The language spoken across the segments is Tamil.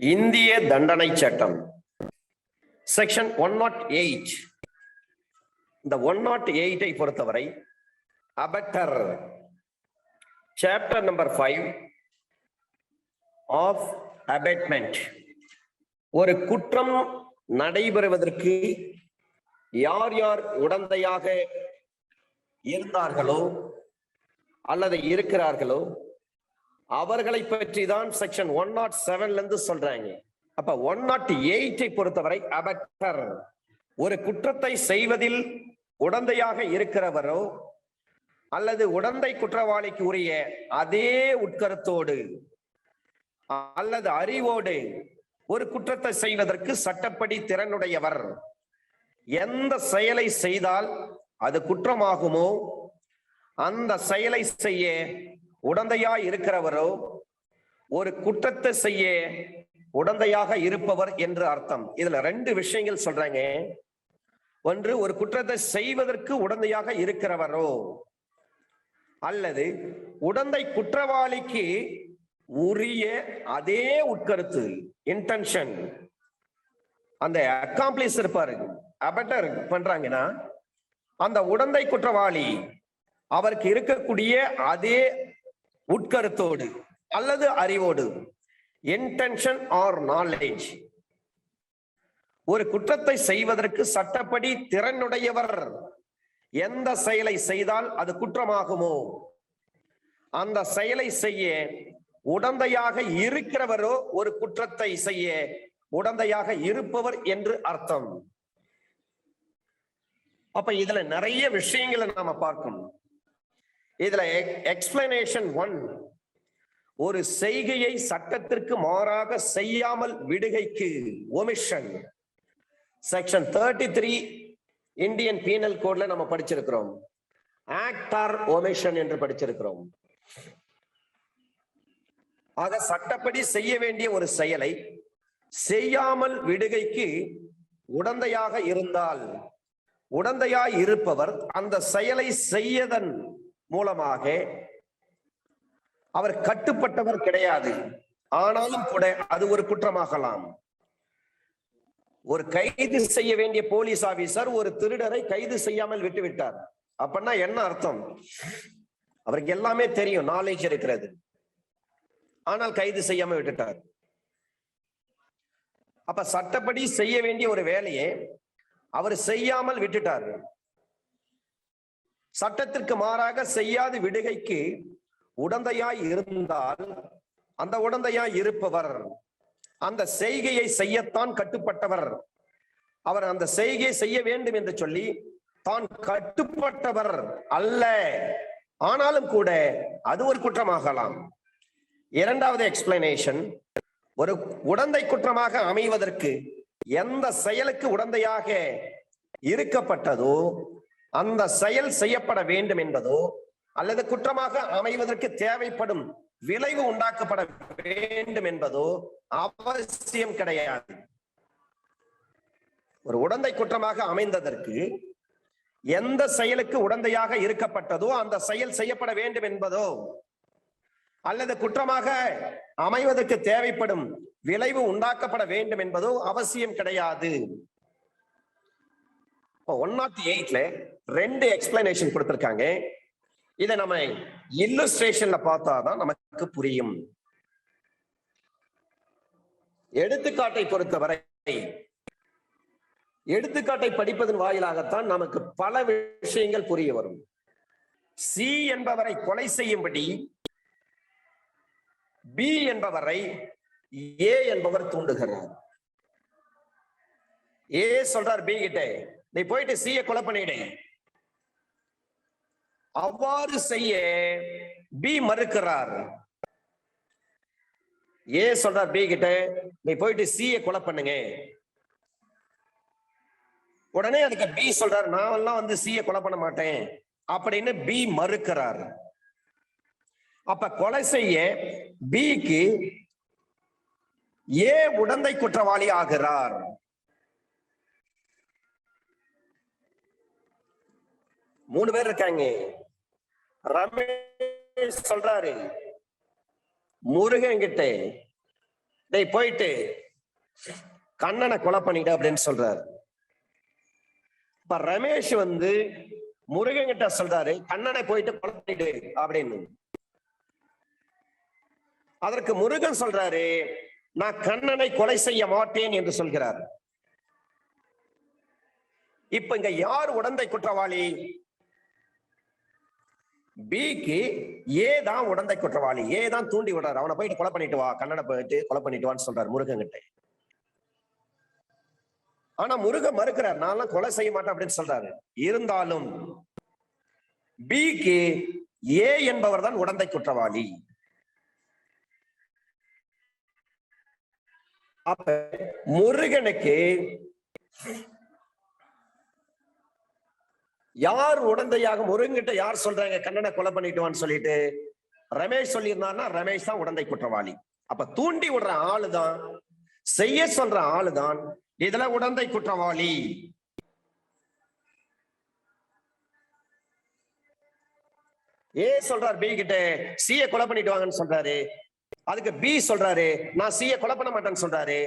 இந்திய தண்டனை சட்டம் செக்ஷன் 108. இந்த 108 பொறுத்தவரை abettor chapter number 5 of abetment. ஒரு குற்றம் நடைபெறுவதற்கு யார் யார் உடந்தையாக இருந்தார்களோ அல்லது இருக்கிறார்களோ அவர்களை பற்றி தான் செக்ஷன் 107 இருந்து சொல்றாங்க. அப்ப 108 பொறுத்தவரை அபட்டர் ஒரு குற்றத்தை செய்வதில் உடந்தையாக இருக்கிறவரோ அல்லது உடந்தை குற்றவாளிக்கு உரிய அதே உட்கருத்தோடு அல்லது அறிவோடு ஒரு குற்றத்தை செய்வதற்கு சட்டப்படி திறனுடையவர் எந்த செயலை செய்தால் அது குற்றமாகுமோ அந்த செயலை செய்ய உடந்தையாய் இருக்கிறவரோ ஒரு குற்றத்தை செய்ய உடந்தையாக இருப்பவர் என்று அர்த்தம். இதுல ரெண்டு விஷயங்கள் சொல்றாங்க. ஒன்று, ஒரு குற்றத்தை செய்வதற்கு உடந்தையாக இருக்கிறவரோ அல்லது உடந்தை குற்றவாளிக்கு உரிய அதே உட்கருத்து இன்டென்ஷன் அந்த அக்காம்ப்ளிஸ் இருப்பாரு, அபட்டர் பண்றாங்கன்னா அந்த உடந்தை குற்றவாளி அவருக்கு இருக்கக்கூடிய அதே உட்கருத்தோடு அல்லது அறிவோடு இன்டென்ஷன் ஆர் நாலேஜ் ஒரு குற்றத்தை செய்வதற்கு சட்டப்படி திறனுடையவர் எந்த செயலை செய்தால் அது குற்றமாகுமோ அந்த செயலை செய்ய உடந்தையாக இருக்கிறவரோ ஒரு குற்றத்தை செய்ய உடந்தையாக இருப்பவர் என்று அர்த்தம். அப்ப இதுல நிறைய விஷயங்களை நாம பார்க்கணும். இதுல எக்ஸ்பிளனேஷன் 1, ஒரு செய்கையை சட்டத்திற்கு மாறாக செய்யாமல் விடுகைக்கு ஒமிஷன். செக்ஷன் 33 இந்தியன் பீனல் கோட்ல நம்ம படிச்சிருக்கிறோம். ஆக்ட் ஆர் ஒமிஷன் என்று படிச்சிருக்கிறோம். ஆக சட்டப்படி செய்ய வேண்டிய ஒரு செயலை செய்யாமல் விடுகைக்கு உடந்தையாக இருந்தால் உடந்தையாய் இருப்பவர் அந்த செயலை செய்யதன் மூலமாக அவர் கட்டுப்பட்டவர் கிடையாது. ஆனாலும் கூட அது ஒரு குற்றமாகலாம். ஒரு கைது செய்ய வேண்டிய போலீஸ் ஆபீசர் ஒரு திருடரை கைது செய்யாமல் விட்டுவிட்டார். அப்படின்னா என்ன அர்த்தம்? அவருக்கு எல்லாமே தெரியும், நாலேஜ் இருக்கிறது, ஆனால் கைது செய்யாம விட்டுட்டார். அப்ப சட்டப்படி செய்ய வேண்டிய ஒரு வேலையை அவர் செய்யாமல் விட்டுட்டார். சட்டத்திற்கு மாறாக செய்யாது விடுகைக்கு உடந்தையாய் இருந்தால் அந்த உடந்தையாய் இருப்பவர் அந்த செய்கையை செய்யத்தான் கட்டுப்பட்டவர். அவர் அந்த செய்கையை செய்ய வேண்டும் என்று சொல்லி தான் கட்டுப்பட்டவர் அல்ல, ஆனாலும் கூட அது ஒரு குற்றமாகலாம். இரண்டாவது எக்ஸ்பிளனேஷன், ஒரு உடந்தை குற்றமாக அமைவதற்கு எந்த செயலுக்கு உடந்தையாக இருக்கப்பட்டதோ அந்த செயல் செய்யப்பட வேண்டும் என்பதோ அல்லது குற்றமாக அமைவதற்கு தேவைப்படும் விளைவு உண்டாக்கப்பட வேண்டும் என்பதோ அவசியம் கிடையாது. ஒரு உடந்தை குற்றமாக அமைந்ததற்கு எந்த செயலுக்கு உடந்தையாக இருக்கப்பட்டதோ அந்த செயல் செய்யப்பட வேண்டும் என்பதோ அல்லது குற்றமாக அமைவதற்கு தேவைப்படும் விளைவு உண்டாக்கப்பட வேண்டும் என்பதோ அவசியம் கிடையாது. 108ல ரெண்டு எக்ஸ்பிளனேஷன் கொடுத்திருக்காங்க. இதை நம்ம இல்லுஸ்ட்ரேஷன்ல பார்த்தாதான் நமக்கு புரியும். எடுத்துக்காட்டை பொறுத்தவரை எடுத்துக்காட்டை படிப்பதன் வாயிலாகத்தான் நமக்கு பல விஷயங்கள் புரிய வரும். சி என்பவரை கொலை செய்யும்படி பி என்பவரை ஏ என்பவர் தூண்டுகிறார். ஏ சொல்றார் பி கிட்ட, நீ போயிட்டு சிய கொலை பண்ணிடு. அவ்வாறு செய்ய பி மறுக்கிறார். ஏ சொல்றார் பி கிட்ட, நீ போயிட்டு சிய கொலை பண்ணுங்க. உடனே அதுக்கு பி சொல்றார், நான் எல்லாம் வந்து சிய கொலை பண்ண மாட்டேன் அப்படின்னு பி மறுக்கிறார். அப்ப கொலை செய்ய பிக்கு ஏ உடந்தை குற்றவாளி ஆகிறார். மூணு பேர் இருக்காங்க. ரமேஷ் சொல்றாரு முருகன் கிட்ட, டேய் போயிட்டு கண்ணனை கொலை பண்ணிட்டு அப்படின்னு சொல்றாரு. இப்ப ரமேஷ் வந்து முருகன் கிட்ட சொல்றாரு கண்ணனை போயிட்டு கொலை பண்ணிட்டு அப்படின்னு. அதற்கு முருகன் சொல்றாரு நான் கண்ணனை கொலை செய்ய மாட்டேன் என்று சொல்கிறார். இப்ப இங்க யார் உடந்தை குற்றவாளி? பிக்கு ஏ தான் உடந்தை குற்றவாளி. ஏ தான் தூண்டி விடுறாரு, அவனை போயிட்டு கொலை பண்ணிட்டு வா, கண்ணனை போயிட்டு கொலை பண்ணிட்டு வான்னு சொல்றாரு முருகன் கிட்ட. ஆனா முருகன் மறுக்கிறார், நான் கொலை செய்ய மாட்டேன் அப்படின்னு சொல்றாரு. இருந்தாலும் பிக்கு ஏ என்பவர் தான் உடந்தை குற்றவாளி. அப்ப முருகனுக்கு யார் உடந்தையாக, முருகன்கிட்ட யார் சொல்றாங்க கண்ணனை கொலை பண்ணிட்டுவான்னு சொல்லிட்டு ரமேஷ் சொல்லியிருந்தாருன்னா ரமேஷ் தான் உடந்தை குற்றவாளி. அப்ப தூண்டி விடுற ஆளுதான், செய்ய சொல்ற ஆளுதான் இதுல உடந்தை குற்றவாளி. ஏ சொல்றாரு பி கிட்ட சிய கொலை பண்ணிட்டு வாங்கன்னு சொல்றாரு. அதுக்கு பி சொல்றாரு நான் சிய கொலை பண்ண மாட்டேன்னு சொல்றாரு.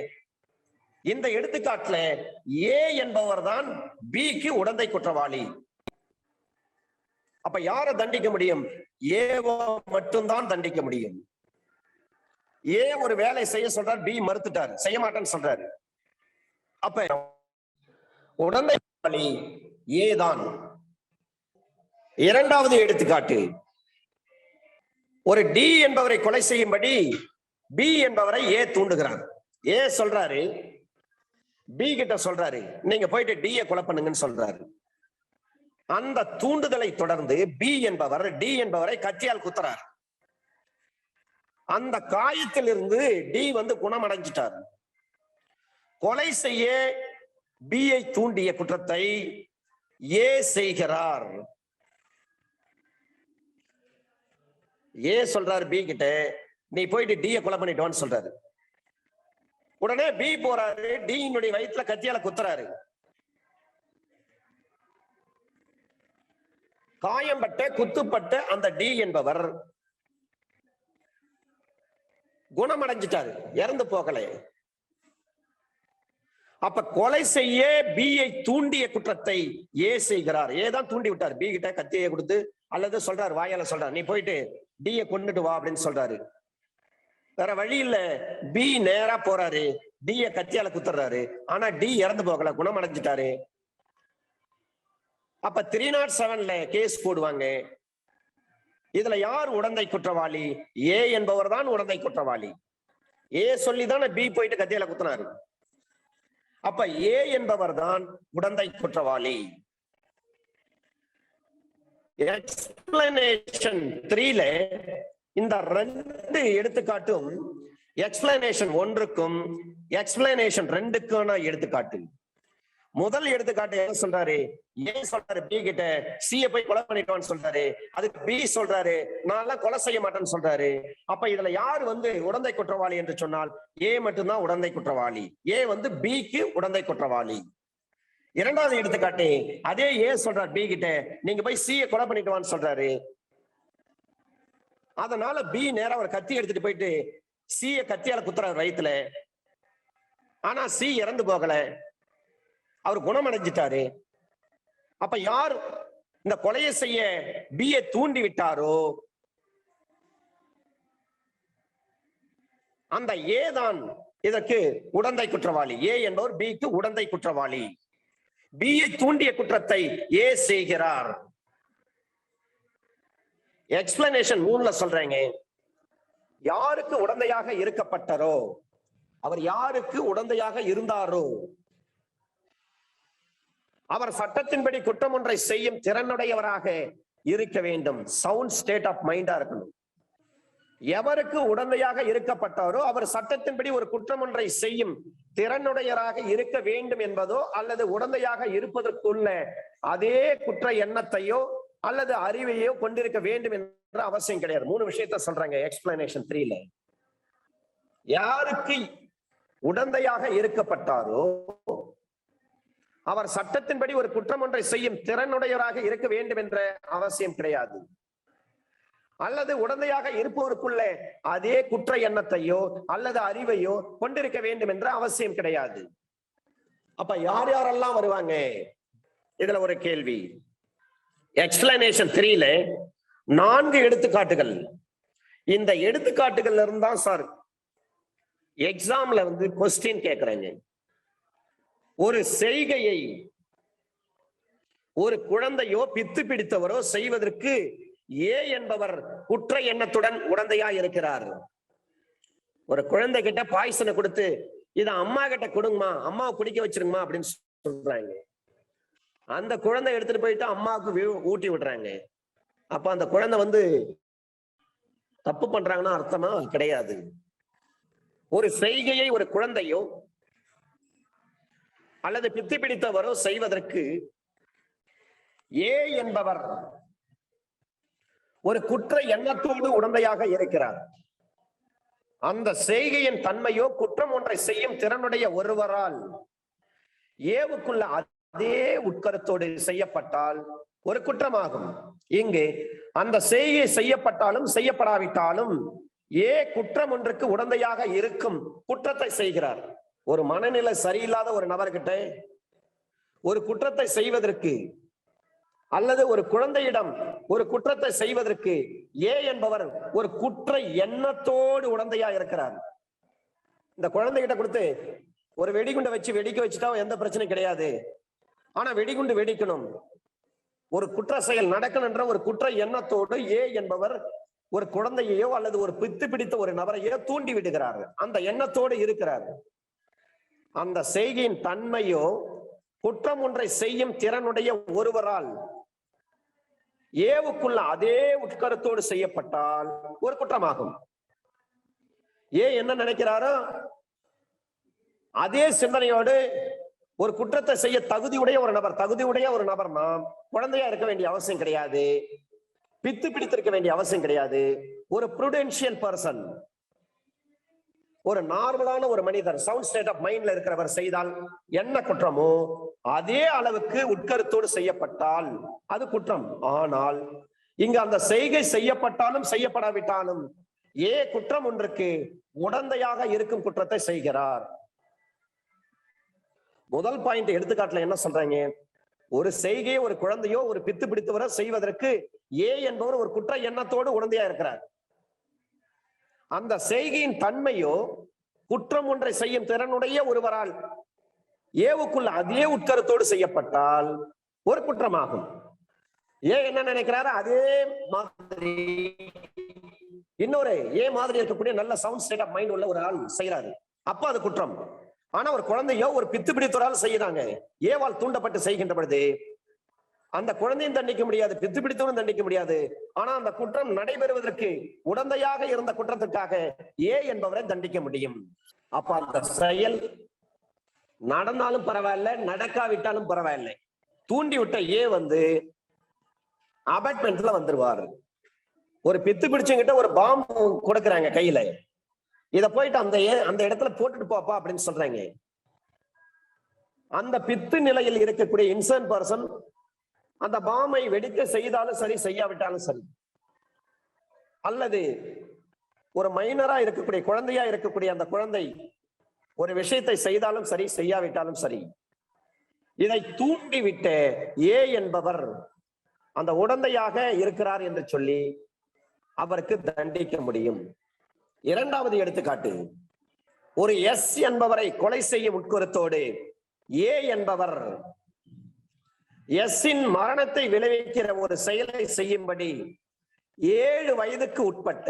இந்த எடுத்துக்காட்டுல ஏ என்பவர் தான் பிக்கு உடந்தை குற்றவாளி. அப்ப யாரை தண்டிக்க முடியும்? ஏவோ மட்டும்தான் தண்டிக்க முடியும். ஏ ஒரு வேலை செய்ய சொல்றாரு, பி மறுத்துட்டாரு, செய்ய மாட்டேன்னு சொல்றாரு. அப்ப உடந்தை குற்றவாளி ஏ தான். இரண்டாவது எடுத்துக்காட்டு, ஒரு டி என்பவரை கொலை செய்யும்படி பி என்பவரை ஏ தூண்டுகிறார். ஏ சொல்றாரு பி கிட்ட சொல்றாரு நீங்க போயிட்டு டியை கொலை பண்ணுங்கன்னு சொல்றாரு. அந்த தூண்டுதலை தொடர்ந்து பி என்பவர் டி என்பவரை கத்தியால் குத்துறார். அந்த காயத்தில் இருந்து டி வந்து குணமடைஞ்சிட்டார். கொலை செய்ய பியை தூண்டிய குற்றத்தை ஏ செய்கிறார். ஏ சொல்றாரு பி கிட்ட நீ போயிட்டு டியை கொலை பண்ணிட்டோன்னு சொல்றாரு. உடனே பி போறாரு, டியினுடைய வயிற்றுல கத்தியால குத்துறாரு. காயம்பட்ட குத்துப்பட்ட அந்த டி என்பவர் குணமடைஞ்சிட்டாரு, இறந்து போகல. அப்ப கொலை செய்ய பியை தூண்டிய குற்றத்தை ஏ செய்கிறார். ஏ தான் தூண்டி விட்டார், பி கிட்ட கத்தியை கொடுத்து அல்லது சொல்றாரு, வாயால சொல்றாரு நீ போயிட்டு டியை கொண்டுட்டு வா அப்படின்னு சொல்றாரு. வேற வழி இல்ல, பி நேரா போறாரு, டிய கத்தியால குத்துறாரு. ஆனா டி இறந்து போகல, குணமடைஞ்சிட்டாரு. அப்ப 307ல கேஸ் போடுவாங்க. இதுல யார் உடந்தை குற்றவாளி? ஏ என்பவர் தான் உடந்தை குற்றவாளி. ஏ சொல்லிதானே பி போயிட்டு கத்தியால குத்துனாரு. அப்ப ஏ என்பவர் தான் உடந்தை குற்றவாளி. எக்ஸ்பிளனேஷன் 3ல இந்த ரெண்டு எடுத்துக்காட்டும் எக்ஸ்பிளனேஷன் 1க்கும் எக்ஸ்பிளனேஷன் 2க்கான எடுத்துக்காட்டு. முதல் எடுத்துக்காட்டு என்ன சொல்றாரு? ஏ சொல்றாரு பி கிட்ட சிய போய் கொலை பண்ணிட்டோன்னு சொல்றாரு. அதுக்கு பி சொல்றாரு நான் கொலை செய்ய மாட்டேன்னு சொல்றாரு. அப்ப இதுல யார் வந்து உடந்தை குற்றவாளி என்று சொன்னால் ஏ மட்டும்தான் உடந்தை குற்றவாளி. ஏ வந்து பிக்கு உடந்தை குற்றவாளி. இரண்டாவது எடுத்துக்காட்டு, அதே ஏ சொல்றாரு பி கிட்ட நீங்க போய் சிய கொலை பண்ணிட்டுவான்னு சொல்றாரு. அதனால பி நேரா ஒரு கத்தி எடுத்துட்டு போயிட்டு சிய கத்தியால குத்துறாரு வயித்துல. ஆனா சி இறந்து போகல, அவர் குணமடைஞ்சிட்டாரு. அப்ப யார் இந்த கொலையை செய்ய பியை தூண்டி விட்டாரோ அந்த ஏ தான் இதற்கு உடந்தை குற்றவாளி. ஏ என்பவர் பிக்கு உடந்தை குற்றவாளி. பியை தூண்டிய குற்றத்தை ஏ செய்கிறார். எக்ஸ்பிளனேஷன் 3ல சொல்றேங்க, யாருக்கு உடந்தையாக இருக்கப்பட்டாரோ அவர் யாருக்கு உடந்தையாக இருந்தாரோ அவர் சட்டத்தின்படி குற்றம் ஒன்றை செய்யும் திறனுடையவராக இருக்க வேண்டும். சவுண்ட் ஸ்டேட் ஆஃப் மைண்டா இருக்கணும். எவருக்கு உடந்தையாக இருக்கப்பட்டாரோ அவர் சட்டத்தின்படி ஒரு குற்றம் ஒன்றை செய்யும் திறனுடையராக இருக்க வேண்டும் என்பதோ அல்லது உடந்தையாக இருப்பதற்குள்ள அதே குற்ற எண்ணத்தையோ அல்லது அறிவையோ கொண்டிருக்க வேண்டும் என்ற அவசியம் கிடையாது. 3 விஷயத்த சொல்றாங்க எக்ஸ்பிளனேஷன் 3ல. யாருக்கு உடந்தையாக இருக்கப்பட்டாரோ அவர் சட்டத்தின்படி ஒரு குற்றம் ஒன்றை செய்யும் திறனுடையவராக இருக்க வேண்டும் என்ற அவசியம் கிடையாது. அல்லது உடந்தையாக இருப்பவருக்குள்ளே அதே குற்ற எண்ணத்தையோ அல்லது அறிவையோ கொண்டிருக்க வேண்டும் என்ற அவசியம் கிடையாது. அப்ப யார் யாரெல்லாம் வருவாங்க? இதுல ஒரு கேள்வி. எக்ஸ்பிளனேஷன் 3ல 4 எடுத்துக்காட்டுகள். இந்த எடுத்துக்காட்டுகள்ல இருந்தா சார் எக்ஸாம்ல கொஸ்டின் கேட்கறாங்க. ஒரு செய்கையை ஒரு குழந்தையோ பித்து பிடித்தவரோ செய்வதற்கு ஏ என்பவர் குற்ற எண்ணத்துடன் உடந்தையா இருக்கிறார். ஒரு குழந்தை கிட்ட பாய்சனை கொடுத்து இத அம்மா கிட்ட கொடுங்கம்மா, அம்மாவை குடிக்க வச்சிருங்கம்மா அப்படின்னு சொல்றாங்க. அந்த குழந்தை எடுத்துட்டு போயிட்டு அம்மாவுக்கு ஊட்டி விடுறாங்க. அப்ப அந்த குழந்தை தப்பு பண்றாங்கன்னா அர்த்தமா? கிடையாது. ஒரு செய்கையை ஒரு குழந்தையோ அல்லது பித்து பிடித்தவரோ செய்வதற்கு ஏ என்பவர் ஒரு குற்ற எண்ணத்தோடு உடந்தையாக இருக்கிறார். அந்த செய்கையின் தன்மையோ குற்றம் ஒன்றை செய்யும் திறனுடைய ஒருவரால் ஏவுக்குள்ள அதே உட்கருத்தோடு செய்யப்பட்டால் ஒரு குற்றமாகும். இங்கு அந்த செய்கை செய்யப்பட்டாலும் செய்யப்படாவிட்டாலும் ஏ குற்றம் ஒன்றுக்கு உடந்தையாக இருக்கும் குற்றத்தை செய்கிறார். ஒரு மனநிலை சரியில்லாத ஒரு நபர்கிட்ட ஒரு குற்றத்தை செய்வதற்கு அல்லது ஒரு குழந்தையிடம் ஒரு குற்றத்தை செய்வதற்கு ஏ என்பவர் ஒரு குற்ற எண்ணத்தோடு உடந்தையா இருக்கிறார். இந்த குழந்தைகிட்ட கொடுத்து ஒரு வெடிகுண்டை வச்சு வெடிக்க வச்சுட்டா எந்த பிரச்சனையும் கிடையாது. ஆனா வெடிகுண்டு வெடிக்கணும், ஒரு குற்ற செயல் நடக்கணும்ன்ற ஒரு குற்ற எண்ணத்தோடு ஏ என்பவர் ஒரு குழந்தையோ அல்லது ஒரு பித்து பிடித்த ஒரு நபரையோ தூண்டி விடுகிறார். அந்த எண்ணத்தோடு இருக்கிறார். அந்த செய்கையின் தன்மையோ குற்றம் ஒன்றை செய்யும் திறனுடைய ஒருவரால் ஏவுக்குள்ள அதே உட்கருத்தோடு செய்யப்பட்டால் ஒரு குற்றமாகும். ஏ என்ன நினைக்கிறாரோ அதே சிந்தனையோடு ஒரு குற்றத்தை செய்ய தகுதியுடைய ஒரு நபர்னா குழந்தையா இருக்க வேண்டிய அவசியம் கிடையாது, பித்து பிடித்திருக்க வேண்டிய அவசியம் கிடையாது. ஒரு ப்ரூடென்ஷியல் பர்சன், ஒரு நார்மலான ஒரு மனிதர், சவுண்ட் ஸ்டேட் ஆஃப் மைண்ட்ல இருக்கிறவர் செய்தால் என்ன குற்றமோ அதே அளவுக்கு உட்கருத்தோடு செய்யப்பட்டால் அது குற்றம். ஆனால் இங்கு அந்த செய்கை செய்யப்பட்டாலும் செய்யப்படாவிட்டாலும் ஏ குற்றம் ஒன்றுக்கு உடந்தையாக இருக்கும் குற்றத்தை செய்கிறார். முதல் பாயிண்ட் எடுத்துக்காட்டுல என்ன சொல்றாங்க? ஒரு செய்கையை ஒரு குழந்தையோ ஒரு பித்து பிடித்தவரோ செய்வதற்கு ஏ என்பவர் ஒரு குற்ற எண்ணத்தோடு உடந்தையா இருக்கிறார். அந்த செய்கையின் தன்மையோ குற்றம் ஒன்றை செய்யும் திறனுடைய ஒருவரால் ஏவுக்குள்ள அதே உட்கருத்தோடு செய்யப்பட்டால் ஒரு குற்றமாகும். ஏ என்ன நினைக்கிறாரு? அதே மாதிரி இன்னொரு ஏ மாதிரி இருக்கக்கூடிய நல்ல சவுண்ட் ஸ்டேட் ஆஃப் மைண்ட் உள்ள ஒரு ஆள் செய்யறாரு, அப்ப அது குற்றம். ஆனா ஒரு குழந்தையோ ஒரு பித்து பிடித்தவரால் செய்யறாங்க, ஏவால் தூண்டப்பட்டு செய்கின்ற பொழுது அந்த குழந்தையும் தண்டிக்க முடியாது, பித்து பிடித்தவனும் தண்டிக்க முடியாது. ஆனா அந்த குற்றம் நடைபெறுவதற்கு உடந்தையாக இருந்த குற்றத்திற்காக ஏ என்பவரை தண்டிக்க முடியும். அப்ப அந்த செயல் நடந்தாலும் பரவாயில்ல, நடக்காவிட்டாலும் பரவாயில்லை, தூண்டி விட்ட ஏ அபார்ட்மெண்ட்ல வந்துருவாரு. ஒரு பித்து பிடிச்சவங்கிட்ட ஒரு பாம்பு கொடுக்குறாங்க கையில, இத போயிட்டு அந்த இடத்துல போட்டுட்டு போப்பா அப்படின்னு சொல்றாங்க. அந்த பித்து நிலையில் இருக்கக்கூடிய இன்சர்ன் பர்சன் அந்த பாம்பை வெடிக்க செய்தாலும் சரி, செய்யாவிட்டாலும் சரி, அல்லது ஒரு மைனரா இருக்கக்கூடிய குழந்தையா இருக்கக்கூடிய அந்த குழந்தை ஒரு விஷயத்தை செய்தாலும் சரி, செய்யாவிட்டாலும் சரி, இதை தூண்டிவிட்ட ஏ என்பவர் அந்த உடந்தையாக இருக்கிறார் என்று சொல்லி அவருக்கு தண்டிக்க முடியும். இரண்டாவது எடுத்துக்காட்டு, ஒரு எஸ் என்பவரை கொலை செய்யும் உட்கருத்தோடு ஏ என்பவர் எஸ்ஸின் மரணத்தை விளைவிக்கிற ஒரு செயலை செய்யும்படி 7 வயதுக்கு உட்பட்ட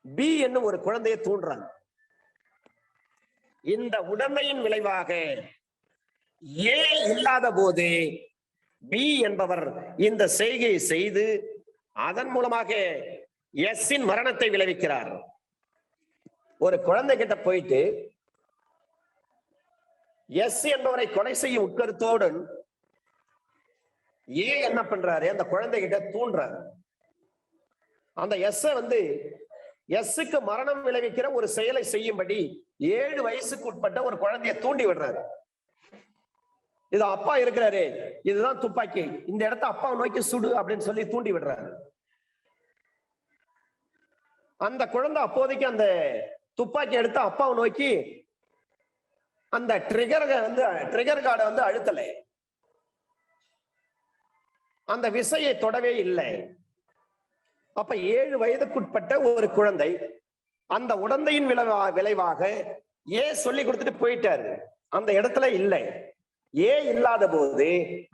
பி என்னும் ஒரு குழந்தையை தூண்டுறாங்க. இந்த உடமையின் விளைவாக ஏ இல்லாத போது பி என்பவர் இந்த செய்கையை செய்து அதன் மூலமாக எஸ்ஸின் மரணத்தை விளைவிக்கிறார். ஒரு குழந்தை கிட்ட போயிட்டு எஸ் என்பவரை கொலை செய்யும் உட்கருத்தோடு ஏ என்ன பண்றாரு? அந்த குழந்தை கிட்ட தூண்டுறாரு. அந்த எஸ்ஸுக்கு மரணம் விளைவிக்கிற ஒரு செயலை செய்யும்படி 7 வயசுக்கு உட்பட்ட ஒரு குழந்தையை தூண்டி விடுறாரு. இது அப்பா இருக்கிறாரு, இதுதான் துப்பாக்கி, இந்த இடத்த அப்பாவை நோக்கி சுடு அப்படின்னு சொல்லி தூண்டி விடுறாரு. அந்த குழந்தை அப்போதைக்கு அந்த துப்பாக்கி எடுத்து அப்பாவை நோக்கி அந்த ட்ரிகர் கார்டை வந்து அழுத்தலை, அந்த விசையை தொடவே இல்லை. அப்ப 7 வயதுக்குட்பட்ட ஒரு குழந்தை அந்த உடந்தையின் விளைவாக சொல்லி கொடுத்துட்டு போயிட்டாரு, அந்த இடத்துல இல்லை. இல்லாத போது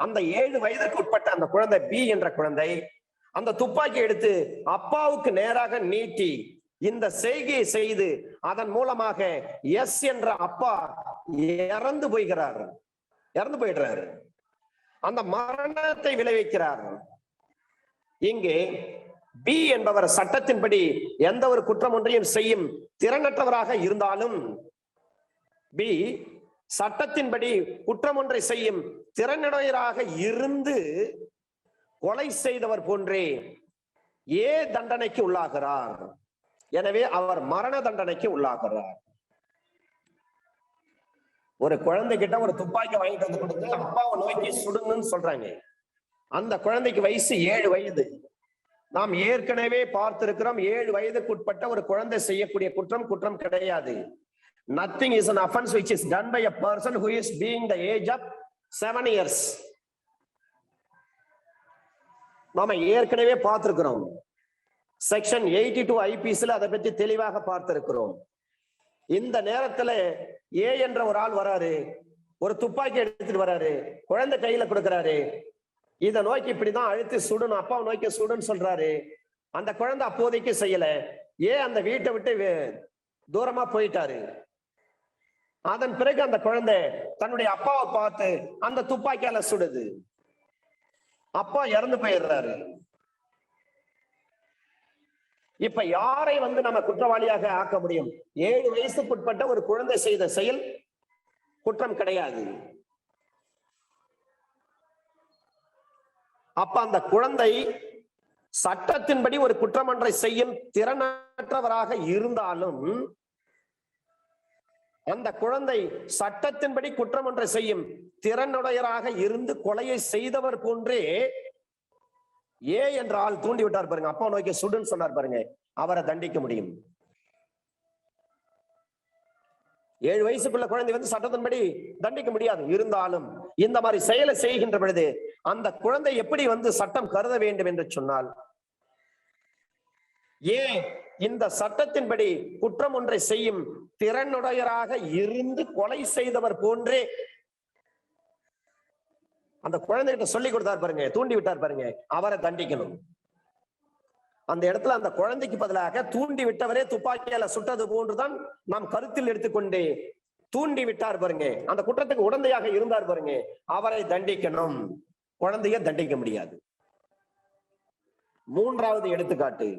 அந்த 7 வயதுக்கு உட்பட்ட அந்த குழந்தை பி என்ற குழந்தை அந்த துப்பாக்கி எடுத்து அப்பாவுக்கு நேராக நீட்டி இந்த செய்கையை செய்து அதன் மூலமாக எஸ் என்ற அப்பா இறந்து போயிடுறாரு, அந்த மரணத்தை விளைவிக்கிறார். இங்கே பி என்பவர் சட்டத்தின்படி எந்த ஒரு குற்றம் ஒன்றையும் செய்யும் திறனற்றவராக இருந்தாலும், பி சட்டத்தின்படி குற்றம் ஒன்றை செய்யும் திறனுடையராக இருந்து கொலை செய்தவர் போன்றே தண்டனைக்கு உள்ளாகிறார். எனவே அவர் மரண தண்டனைக்கு உள்ளாகிறார். ஒரு குழந்தைகிட்ட ஒரு துப்பாக்கி வாங்கிட்டு வந்து கொடுத்து அப்பாவை நோக்கி சுடுங்கன்னு சொல்றாங்க. அந்த குழந்தைக்கு வயசு 7 வயது. நாம் ஏற்கனவே பார்த்திருக்கிறோம், 7 வயதுக்கு உட்பட்ட ஒரு குழந்தை செய்யக்கூடிய குற்றம் கிடையாது. Nothing is an offense which is done by a person who is being the age of 7 years. நாம ஏற்கனவே பார்த்திருக்கிறோம், செக்ஷன் 82 ஐபிசில அதை பற்றி தெளிவாக பார்த்திருக்கிறோம். இந்த நேரத்துல என்ற ஒரு ஆள் வராரு, ஒரு துப்பாக்கி எடுத்துட்டு வராரு, குழந்தை கையில கொடுக்கிறாரு, இதை நோக்கி இப்படிதான் அழுத்தி சுடணும், அப்பாவை நோக்கி சுடுன்னு சொல்றாரு. அந்த குழந்தை அப்போதைக்கு செய்யல, அந்த வீட்டை விட்டு தூரமா போயிட்டாரு. அதன் பிறகு அந்த குழந்தை தன்னுடைய அப்பாவை பார்த்து அந்த துப்பாக்கியால சுடுது, அப்பா இறந்து போயிடுறாரு. இப்ப யாரை வந்து நம்ம குற்றவாளியாக ஆக்க முடியும்? 7 வயசுக்குட்பட்ட ஒரு குழந்தை செய்த செயல் குற்றம் கிடையாது. அப்ப அந்த குழந்தை சட்டத்தின்படி ஒரு குற்றம் ஒன்றை செய்யும் திறனற்றவராக இருந்தாலும், அந்த குழந்தை சட்டத்தின்படி குற்றம் ஒன்றை செய்யும் திறனுடையராக இருந்து கொலையை செய்தவர் போன்றே என்ற ஆள் தூண்டி விட்டார் பாருங்க, அப்பா நோக்கி சுடுன்னு சொன்னார் பாருங்க, அவரை தண்டிக்க முடியும். 7 வயசுக்குள்ள குழந்தை வந்து சட்டத்தின்படி தண்டிக்க முடியாது. இருந்தாலும் இந்த மாதிரி செயலை செய்கின்ற பொழுது அந்த குழந்தை எப்படி வந்து சட்டம் கருத வேண்டும் என்று சொன்னால், இந்த சட்டத்தின்படி குற்றம் ஒன்றை செய்யும் திறனுடையராக இருந்து கொலை செய்தவர் போன்றே அந்த குழந்தைகிட்ட சொல்லி கொடுத்தார் பாருங்க, தூண்டி விட்டார் பாருங்க, அவரை தண்டிக்கணும். அந்த இடத்துல அந்த குழந்தைக்கு பதிலாக தூண்டி விட்டவரே துப்பாக்கியால சுட்டது போன்றுதான் நாம் கருத்தில் எடுத்துக்கொண்டு தூண்டி விட்டார் பாருங்க, அந்த குற்றத்துக்கு உடந்தையாக இருந்தார் பாருங்க, அவரை தண்டிக்கணும், குழந்தைய தண்டிக்க முடியாது. 3வது எடுத்துக்காட்டு,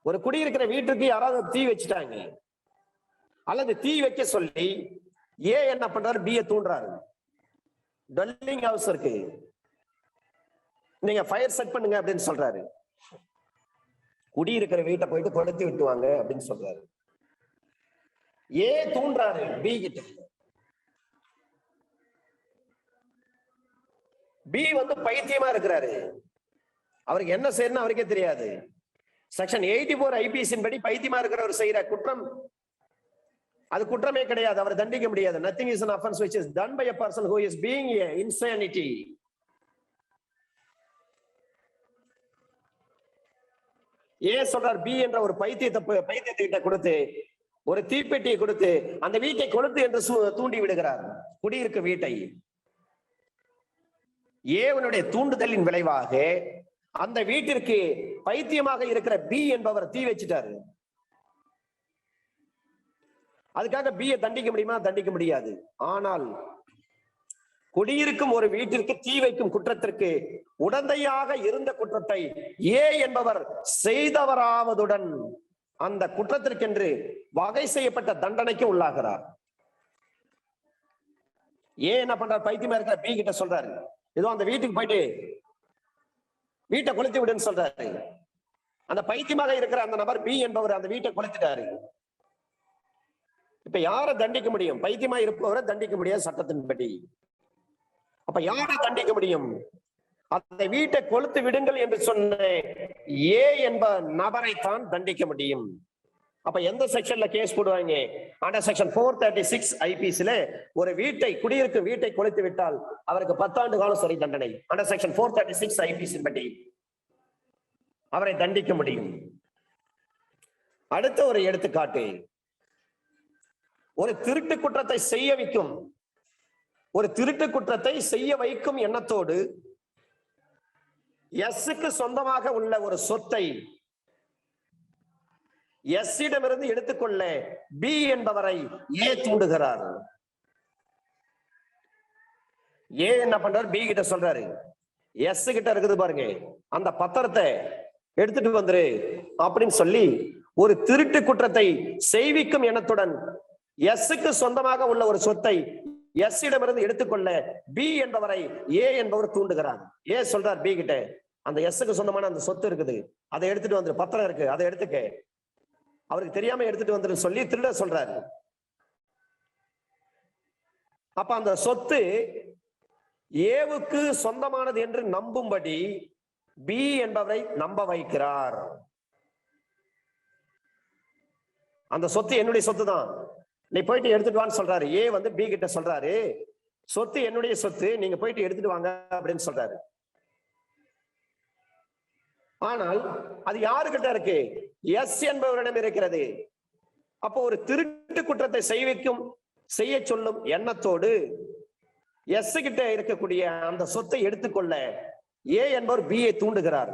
ஒரு குடியிருக்கிற வீட்டுக்கு யாராவது தீ வச்சுட்டாங்க, அல்லது தீ வைக்க சொல்லி என்ன பண்றாரு, பியை தூண்டுறாரு. டொல்லிங் ஹவுஸ் இருக்கு, நீங்க ஃபயர் செட் பண்ணுங்க அப்படின்னு சொல்றாரு. குடியிருக்கிற வீட்டை போயிட்டு கொளுத்தி விட்டுவாங்க அப்படின்னு சொல்றாரு. தூண்டுறாரு பி கிட்ட. பி வந்து பைத்தியமா இருக்கிறாரு, அவருக்கு என்ன செய்யணும் அவருக்கே தெரியாது. செக்ஷன் 84 ஐபிசி படி பைத்தியமா இருக்கிறவர் செய்யற குற்றம் அது குற்றமே கிடையாது, அவர் தண்டிக்க முடியாது. Nothing is an offense which is done by a person who is being insanity. சொல்றார், பி என்ற ஒரு பைத்தியத்தை கொடுத்து ஒரு தீப்பெட்டியை கொடுத்து அந்த வீட்டை கொளுத்து என்று தூண்டி விடுகிறார், குடியிருக்க வீட்டை. ஏவனுடைய தூண்டுதலின் விளைவாக அந்த வீட்டிற்கு பைத்தியமாக இருக்கிற பி என்பவர் தீ வச்சிட்டாரு. அதுக்காக பியை தண்டிக்க முடியுமா? தண்டிக்க முடியாது. ஆனால் குடியிருக்கும் ஒரு வீட்டிற்கு தீ வைக்கும் குற்றத்திற்கு உடந்தையாக இருந்த குற்றத்தை என்பவர் செய்தவராவதுடன் அந்த குற்றத்திற்கென்று வகை செய்யப்பட்ட தண்டனைக்கு உள்ளாகிறார். என்ன பண்றார், பைத்தியமா இருக்கிற பி கிட்ட சொல்றாரு, ஏதோ அந்த வீட்டுக்கு போயிட்டு வீட்டை கொளுத்தி விடுன்னு சொல்றாரு. அந்த பைத்தியமாக இருக்கிற அந்த நபர் பி என்பவர் அந்த வீட்டை கொளுத்திட்டாரு. இப்ப யாரை தண்டிக்க முடியும்? பைத்தியமா இருப்பவரை தண்டிக்க முடியாது சட்டத்தின்படி. அப்ப யாரை தண்டிக்க முடியும்? அந்த வீட்டை கொளுத்து விடுங்கள் என்று சொன்ன ஏ என்ப நபரை தான் தண்டிக்க முடியும். அப்ப எந்த செக்ஷன்ல கேஸ் போடுவாங்க? அண்டர் செக்ஷன் 436 ஐபிசில ஒரு வீட்டை, குடியிருக்கும் வீட்டை கொளுத்து விட்டால் அவருக்கு 10 ஆண்டு காலம் சிறை தண்டனை. அண்டர் செக்ஷன் 436 ஐபிசி படி அவரை தண்டிக்க முடியும். அடுத்த ஒரு எடுத்துக்காட்டு, ஒரு திருட்டு குற்றத்தை செய்ய வைக்கும், ஒரு திருட்டு குற்றத்தை செய்ய வைக்கும் எண்ணத்தோடு எஸ்க்கு சொந்தமாக உள்ள ஒரு சொத்தை எஸ்ஸிடமிருந்து எடுத்துக்கொள்ள பி என்பவரை ஏ தூண்டுகிறார். ஏ என்ன பண்றாரு? பி கிட்ட சொல்றாரு, எஸ் கிட்ட இருக்குது பாருங்க, அந்த பத்திரத்தை எடுத்துட்டு வந்துரு அப்படின்னு சொல்லி ஒரு திருட்டு குற்றத்தை செய்விக்கும் எண்ணத்துடன் எஸ்க்கு சொந்தமாக உள்ள ஒரு சொத்தை எஸ்ஸிடமிருந்து எடுத்துக்கொள்ள பி என்பவரை ஏ என்பவர் தூண்டுகிறார். ஏ சொல்றார் பி கிட்ட, அந்த எஸ்க்கு சொந்தமான அந்த சொத்து இருக்குது, அதை எடுத்துட்டு வந்துரு, பத்திரம் இருக்கு, அதை எடுத்துக்க. அவருக்கு தெரியாம எடுத்துட்டு வந்துரு சொல்லி திருட சொல்றாரு. அப்ப அந்த சொத்து ஏவுக்கு சொந்தமானது என்று நம்பும்படி பி என்பவரை நம்ப வைக்கிறார். அந்த சொத்து என்னுடைய சொத்து தான், நீ போயிட்டு எடுத்துட்டு வான்னு சொல்றாரு. ஏ வந்து பி கிட்ட சொல்றாரு, சொத்து என்னுடைய சொத்து, நீங்க போயிட்டு எடுத்துட்டு வாங்க அப்படின்னு சொல்றாரு. ஆனால் அது யாருக்கிட்ட இருக்கு? எஸ் என்பவரிடம் இருக்கிறது. அப்போ ஒரு திருட்டு குற்றத்தை செய்ய சொல்லும் எண்ணத்தோடு எஸ் கிட்ட இருக்கக்கூடிய அந்த சொத்தை எடுத்துக்கொள்ள ஏ என்பவர் பி ஐ தூண்டுகிறார்.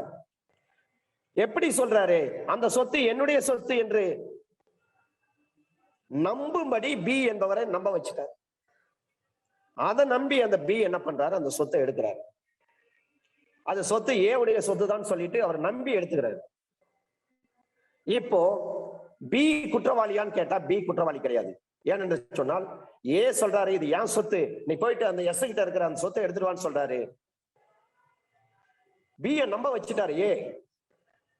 எப்படி சொல்றாரு? அந்த சொத்து என்னுடைய சொத்து என்று நம்பும்படி பி என்பவரை நம்ப வச்சுட்டார். அதை நம்பி அந்த பி என்ன பண்றாரு? அந்த சொத்தை எடுக்கிறார். அது சொத்து ஏ உடைய சொத்து தான் சொல்லிட்டு அவர் நம்பி எடுத்துக்கிறார். இப்போ பி குற்றவாளியான்னு கேட்டா பி குற்றவாளி கிடையாது. ஏனென்று சொன்னால் ஏ சொல்றாரு, இது ஏன் சொத்து, நீ போயிட்டு அந்த எஸ் கிட்ட இருக்கிற அந்த சொத்தை எடுத்துடுவான்னு சொல்றாரு. பி நம்ப வச்சுட்டாரு. ஏ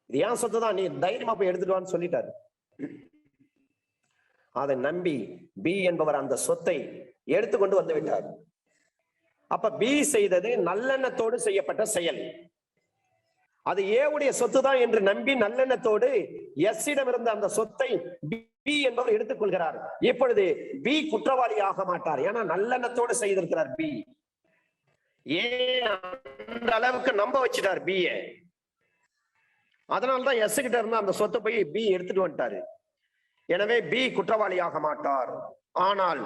இது ஏன் சொத்து தான், நீ தைரியமா போய் எடுத்துடுவான்னு சொல்லிட்டாரு. அதை நம்பி பி என்பவர் அந்த சொத்தை எடுத்துக்கொண்டு வந்து விட்டார். அப்ப பி செய்தது நல்லெண்ணத்தோடு செய்யப்பட்ட செயல். அது ஏவுடைய சொத்து தான் என்று நம்பி நல்லெண்ணத்தோடு எஸ்ஸிடம் இருந்த அந்த சொத்தை பி என்பவர் எடுத்துக்கொள்கிறார். இப்பொழுது பி குற்றவாளி ஆக மாட்டார், ஏன்னா நல்லெண்ணத்தோடு செய்திருக்கிறார். பி ஏ அந்த அளவுக்கு நம்ப வச்சுட்டார் பி. அதனால்தான் எஸ் கிட்ட இருந்த அந்த சொத்தை போய் பி எடுத்துட்டு வந்துட்டாரு. எனவே பி குற்றவாளி ஆக மாட்டார். ஆனால்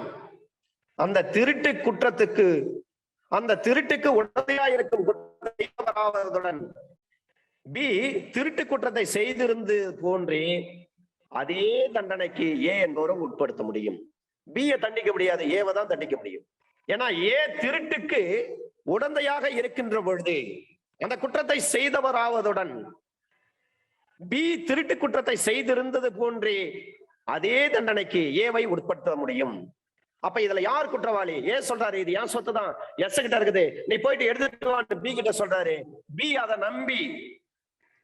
அந்த திருட்டு குற்றத்துக்கு, அந்த திருட்டுக்கு உடனடியா இருக்கும் பி திருட்டு குற்றத்தை செய்திருந்து போன்றே அதே தண்டனைக்கு ஏ என்பவரும் உட்படுத்த முடியும். பியை தண்டிக்க முடியாது, ஏவை தான் தண்டிக்க முடியும். ஏன்னா ஏ திருட்டுக்கு உடந்தையாக இருக்கின்ற பொழுது அந்த குற்றத்தை செய்தவராவதுடன் பி திருட்டு குற்றத்தை செய்திருந்தது போன்றே அதே தண்டனைக்கு ஏவை உட்படுத்த முடியும். அப்ப இதுல யார் குற்றவாளி? ஏ சொல்றாரு, இது ஏன் சொத்து தான், எஸ் கிட்ட இருக்குது, நீ போயிட்டு எடுத்துட்டு பி கிட்ட சொல்றாரு. பி அதை நம்பி,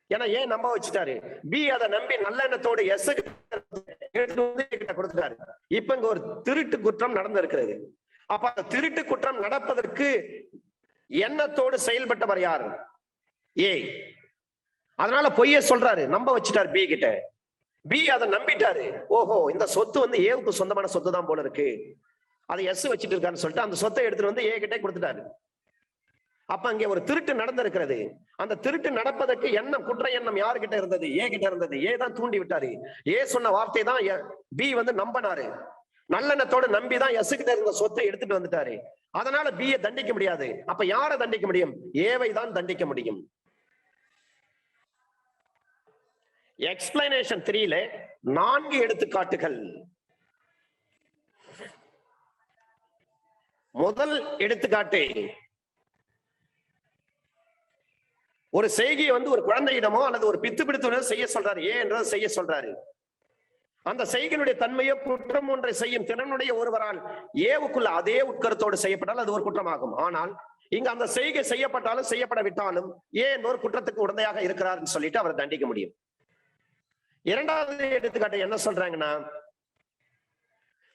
ஏன்னா ஏன் நம்ப வச்சுட்டாரு, பி அதை நம்பி நல்லெண்ணத்தோடு எஸ் கிட்ட கொடுத்துட்டாரு. இப்ப இங்க ஒரு திருட்டு குற்றம் நடந்திருக்கிறது. அப்ப அந்த திருட்டு குற்றம் நடப்பதற்கு எண்ணத்தோடு செயல்பட்டவர் யார்? ஏ. அதனால பொய்ய சொல்றாரு, நம்ப வச்சுட்டாரு பி கிட்ட. பி அதை நம்பிட்டாரு. ஓஹோ, இந்த சொத்து வந்து ஏவுக்கு சொந்தமான சொத்து தான் போல இருக்கு, அதை எஸ் வச்சுட்டு இருக்கான்னு சொல்லிட்டு அந்த சொத்தை எடுத்துட்டு வந்து ஏ கிட்டே கொடுத்துட்டாரு. அப்ப அங்கே ஒரு திருட்டு நடந்திருக்கிறது. அந்த திருட்டு நடப்பதற்கு எண்ணம், குற்ற எண்ணம் யாருகிட்ட இருந்தது? ஏ கிட்ட இருந்தது. ஏ தான் தூண்டி விட்டாரு. ஏ சொன்ன வார்த்தை தான் பி வந்து நம்பினாரு. நல்லெண்ணத்தோடு நம்பிதான் எஸ் கிட்ட இருந்த சொத்தை எடுத்துட்டு வந்துட்டாரு. அதனால பி தண்டிக்க முடியாது. அப்ப யாரை தண்டிக்க முடியும்? ஏவை தான் தண்டிக்க முடியும். எக்ஸ்பிளனேஷன் 3ல 4 எடுத்துக்காட்டுகள். முதல் எடுத்துக்காட்டு, ஒரு செய்கையை வந்து ஒரு குழந்தையிடமோ அல்லது ஒரு பித்து பிடித்தவனோ செய்ய சொல்றாரு. ஏ என்றது செய்ய சொல்றாரு. அந்த செய்கையினுடைய தன்மையோ குற்றம் ஒன்றை செய்யும் திறனுடைய ஒருவரால் ஏவுக்குள்ள அதே உட்கருத்தோடு செய்யப்பட்டால் அது ஒரு குற்றமாகும். ஆனால் இங்க அந்த செய்கை செய்யப்பட்டாலும் செய்யப்படவிட்டாலும் ஏ என்பவர் குற்றத்துக்கு உடந்தையாக இருக்கிறார்னு சொல்லிட்டு அவரை தண்டிக்க முடியும். இரண்டாவது எடுத்துக்காட்டு என்ன சொல்றாங்கன்னா,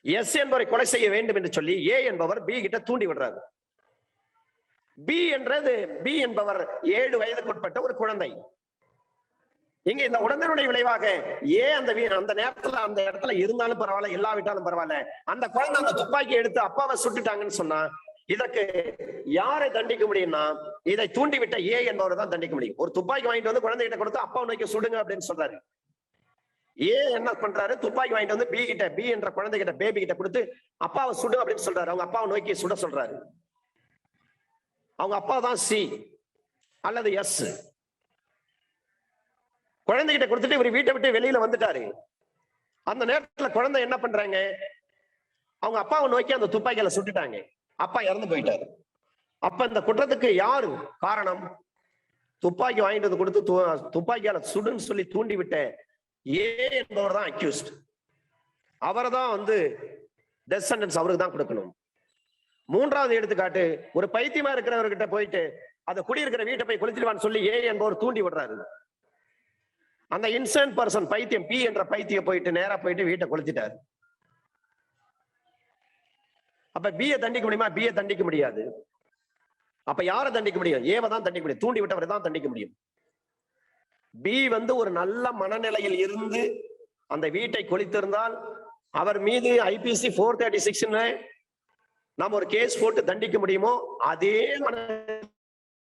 எஸ் என்பவரை கொலை செய்ய வேண்டும் என்று சொல்லி ஏ என்பவர் பி கிட்ட தூண்டி விடுறாரு. பி என்றது பி என்பவர் 7 வயதுக்குட்பட்ட ஒரு குழந்தை. இங்க இந்த உடந்தனுடைய விளைவாக அந்த நேரத்துல அந்த இடத்துல இருந்தாலும் பரவாயில்ல, இல்லாவிட்டாலும் பரவாயில்ல, அந்த குழந்தை அந்த துப்பாக்கி எடுத்து அப்பாவை சுட்டுட்டாங்கன்னு சொன்னா இதற்கு யாரை தண்டிக்க முடியும்னா இதை தூண்டிவிட்ட ஏ என்பவரை தான் தண்டிக்க முடியும். ஒரு துப்பாக்கி வாங்கிட்டு வந்து குழந்தைகிட்ட கொடுத்து அப்பா நோக்கி சுடுங்க அப்படின்னு சொல்றாரு. ஏ என்ன பண்றாரு, துப்பாக்கி வாங்கிட்டு வந்து பி என்ற குழந்தைகிட்ட பேபி கிட்ட கொடுத்து அப்பாவை சுடு அப்படின்னு சொல்றாரு. அவங்க அப்பாவை நோக்கி சுட சொல்றாரு. அவங்க அப்பா தான் சி அல்லது எஸ். குழந்தைகிட்ட கொடுத்துட்டு இவர் வீட்டை விட்டு வெளியில வந்துட்டாரு. அந்த நேரத்துல குழந்தை என்ன பண்றாங்க, அவங்க அப்பாவை நோக்கி அந்த துப்பாக்கியில சுட்டுட்டாங்க. அப்பா இறந்து போயிட்டாரு. அப்ப இந்த குற்றத்துக்கு யாரு காரணம்? துப்பாக்கி வாங்கிட்டு வந்து கொடுத்து துப்பாக்கியால சுடுன்னு சொல்லி தூண்டி விட்ட ஏ என்பவர் தான் அக்யூஸ்ட். அவரை தான் வந்து டெத் சென்டென்ஸ் அவருக்கு தான் கொடுக்கணும். மூன்றாவது எடுத்துக்காட்டு, ஒரு பைத்தியமா இருக்கிறவர்கிட்ட போயிட்டு அதை குடியிருக்கிற வீட்டை போய் கொளுத்திடுவான்னு சொல்லி ஏ என்பவர் தூண்டி விடுறாரு. அந்த இன்சென்ட் பர்சன் பைத்தியம் பி என்ற பைத்தியம் போயிட்டு நேரா போயிட்டு வீட்டை கொளுத்திட்டாரு. அப்ப பியை தண்டிக்க முடியுமா? பியை தண்டிக்க முடியாது. அப்ப யாரை தண்டிக்க முடியும்? ஏவை தான் தண்டிக்க முடியும். தூண்டி விட்டவரை தான் தண்டிக்க முடியும். பி வந்து ஒரு நல்ல மனநிலையில் இருந்து அந்த வீட்டை கொளுத்திருந்தால் அவர் மீது ஐபிசி 436 நாம் ஒரு கேஸ் போட்டு தண்டிக்க முடியுமோ அதே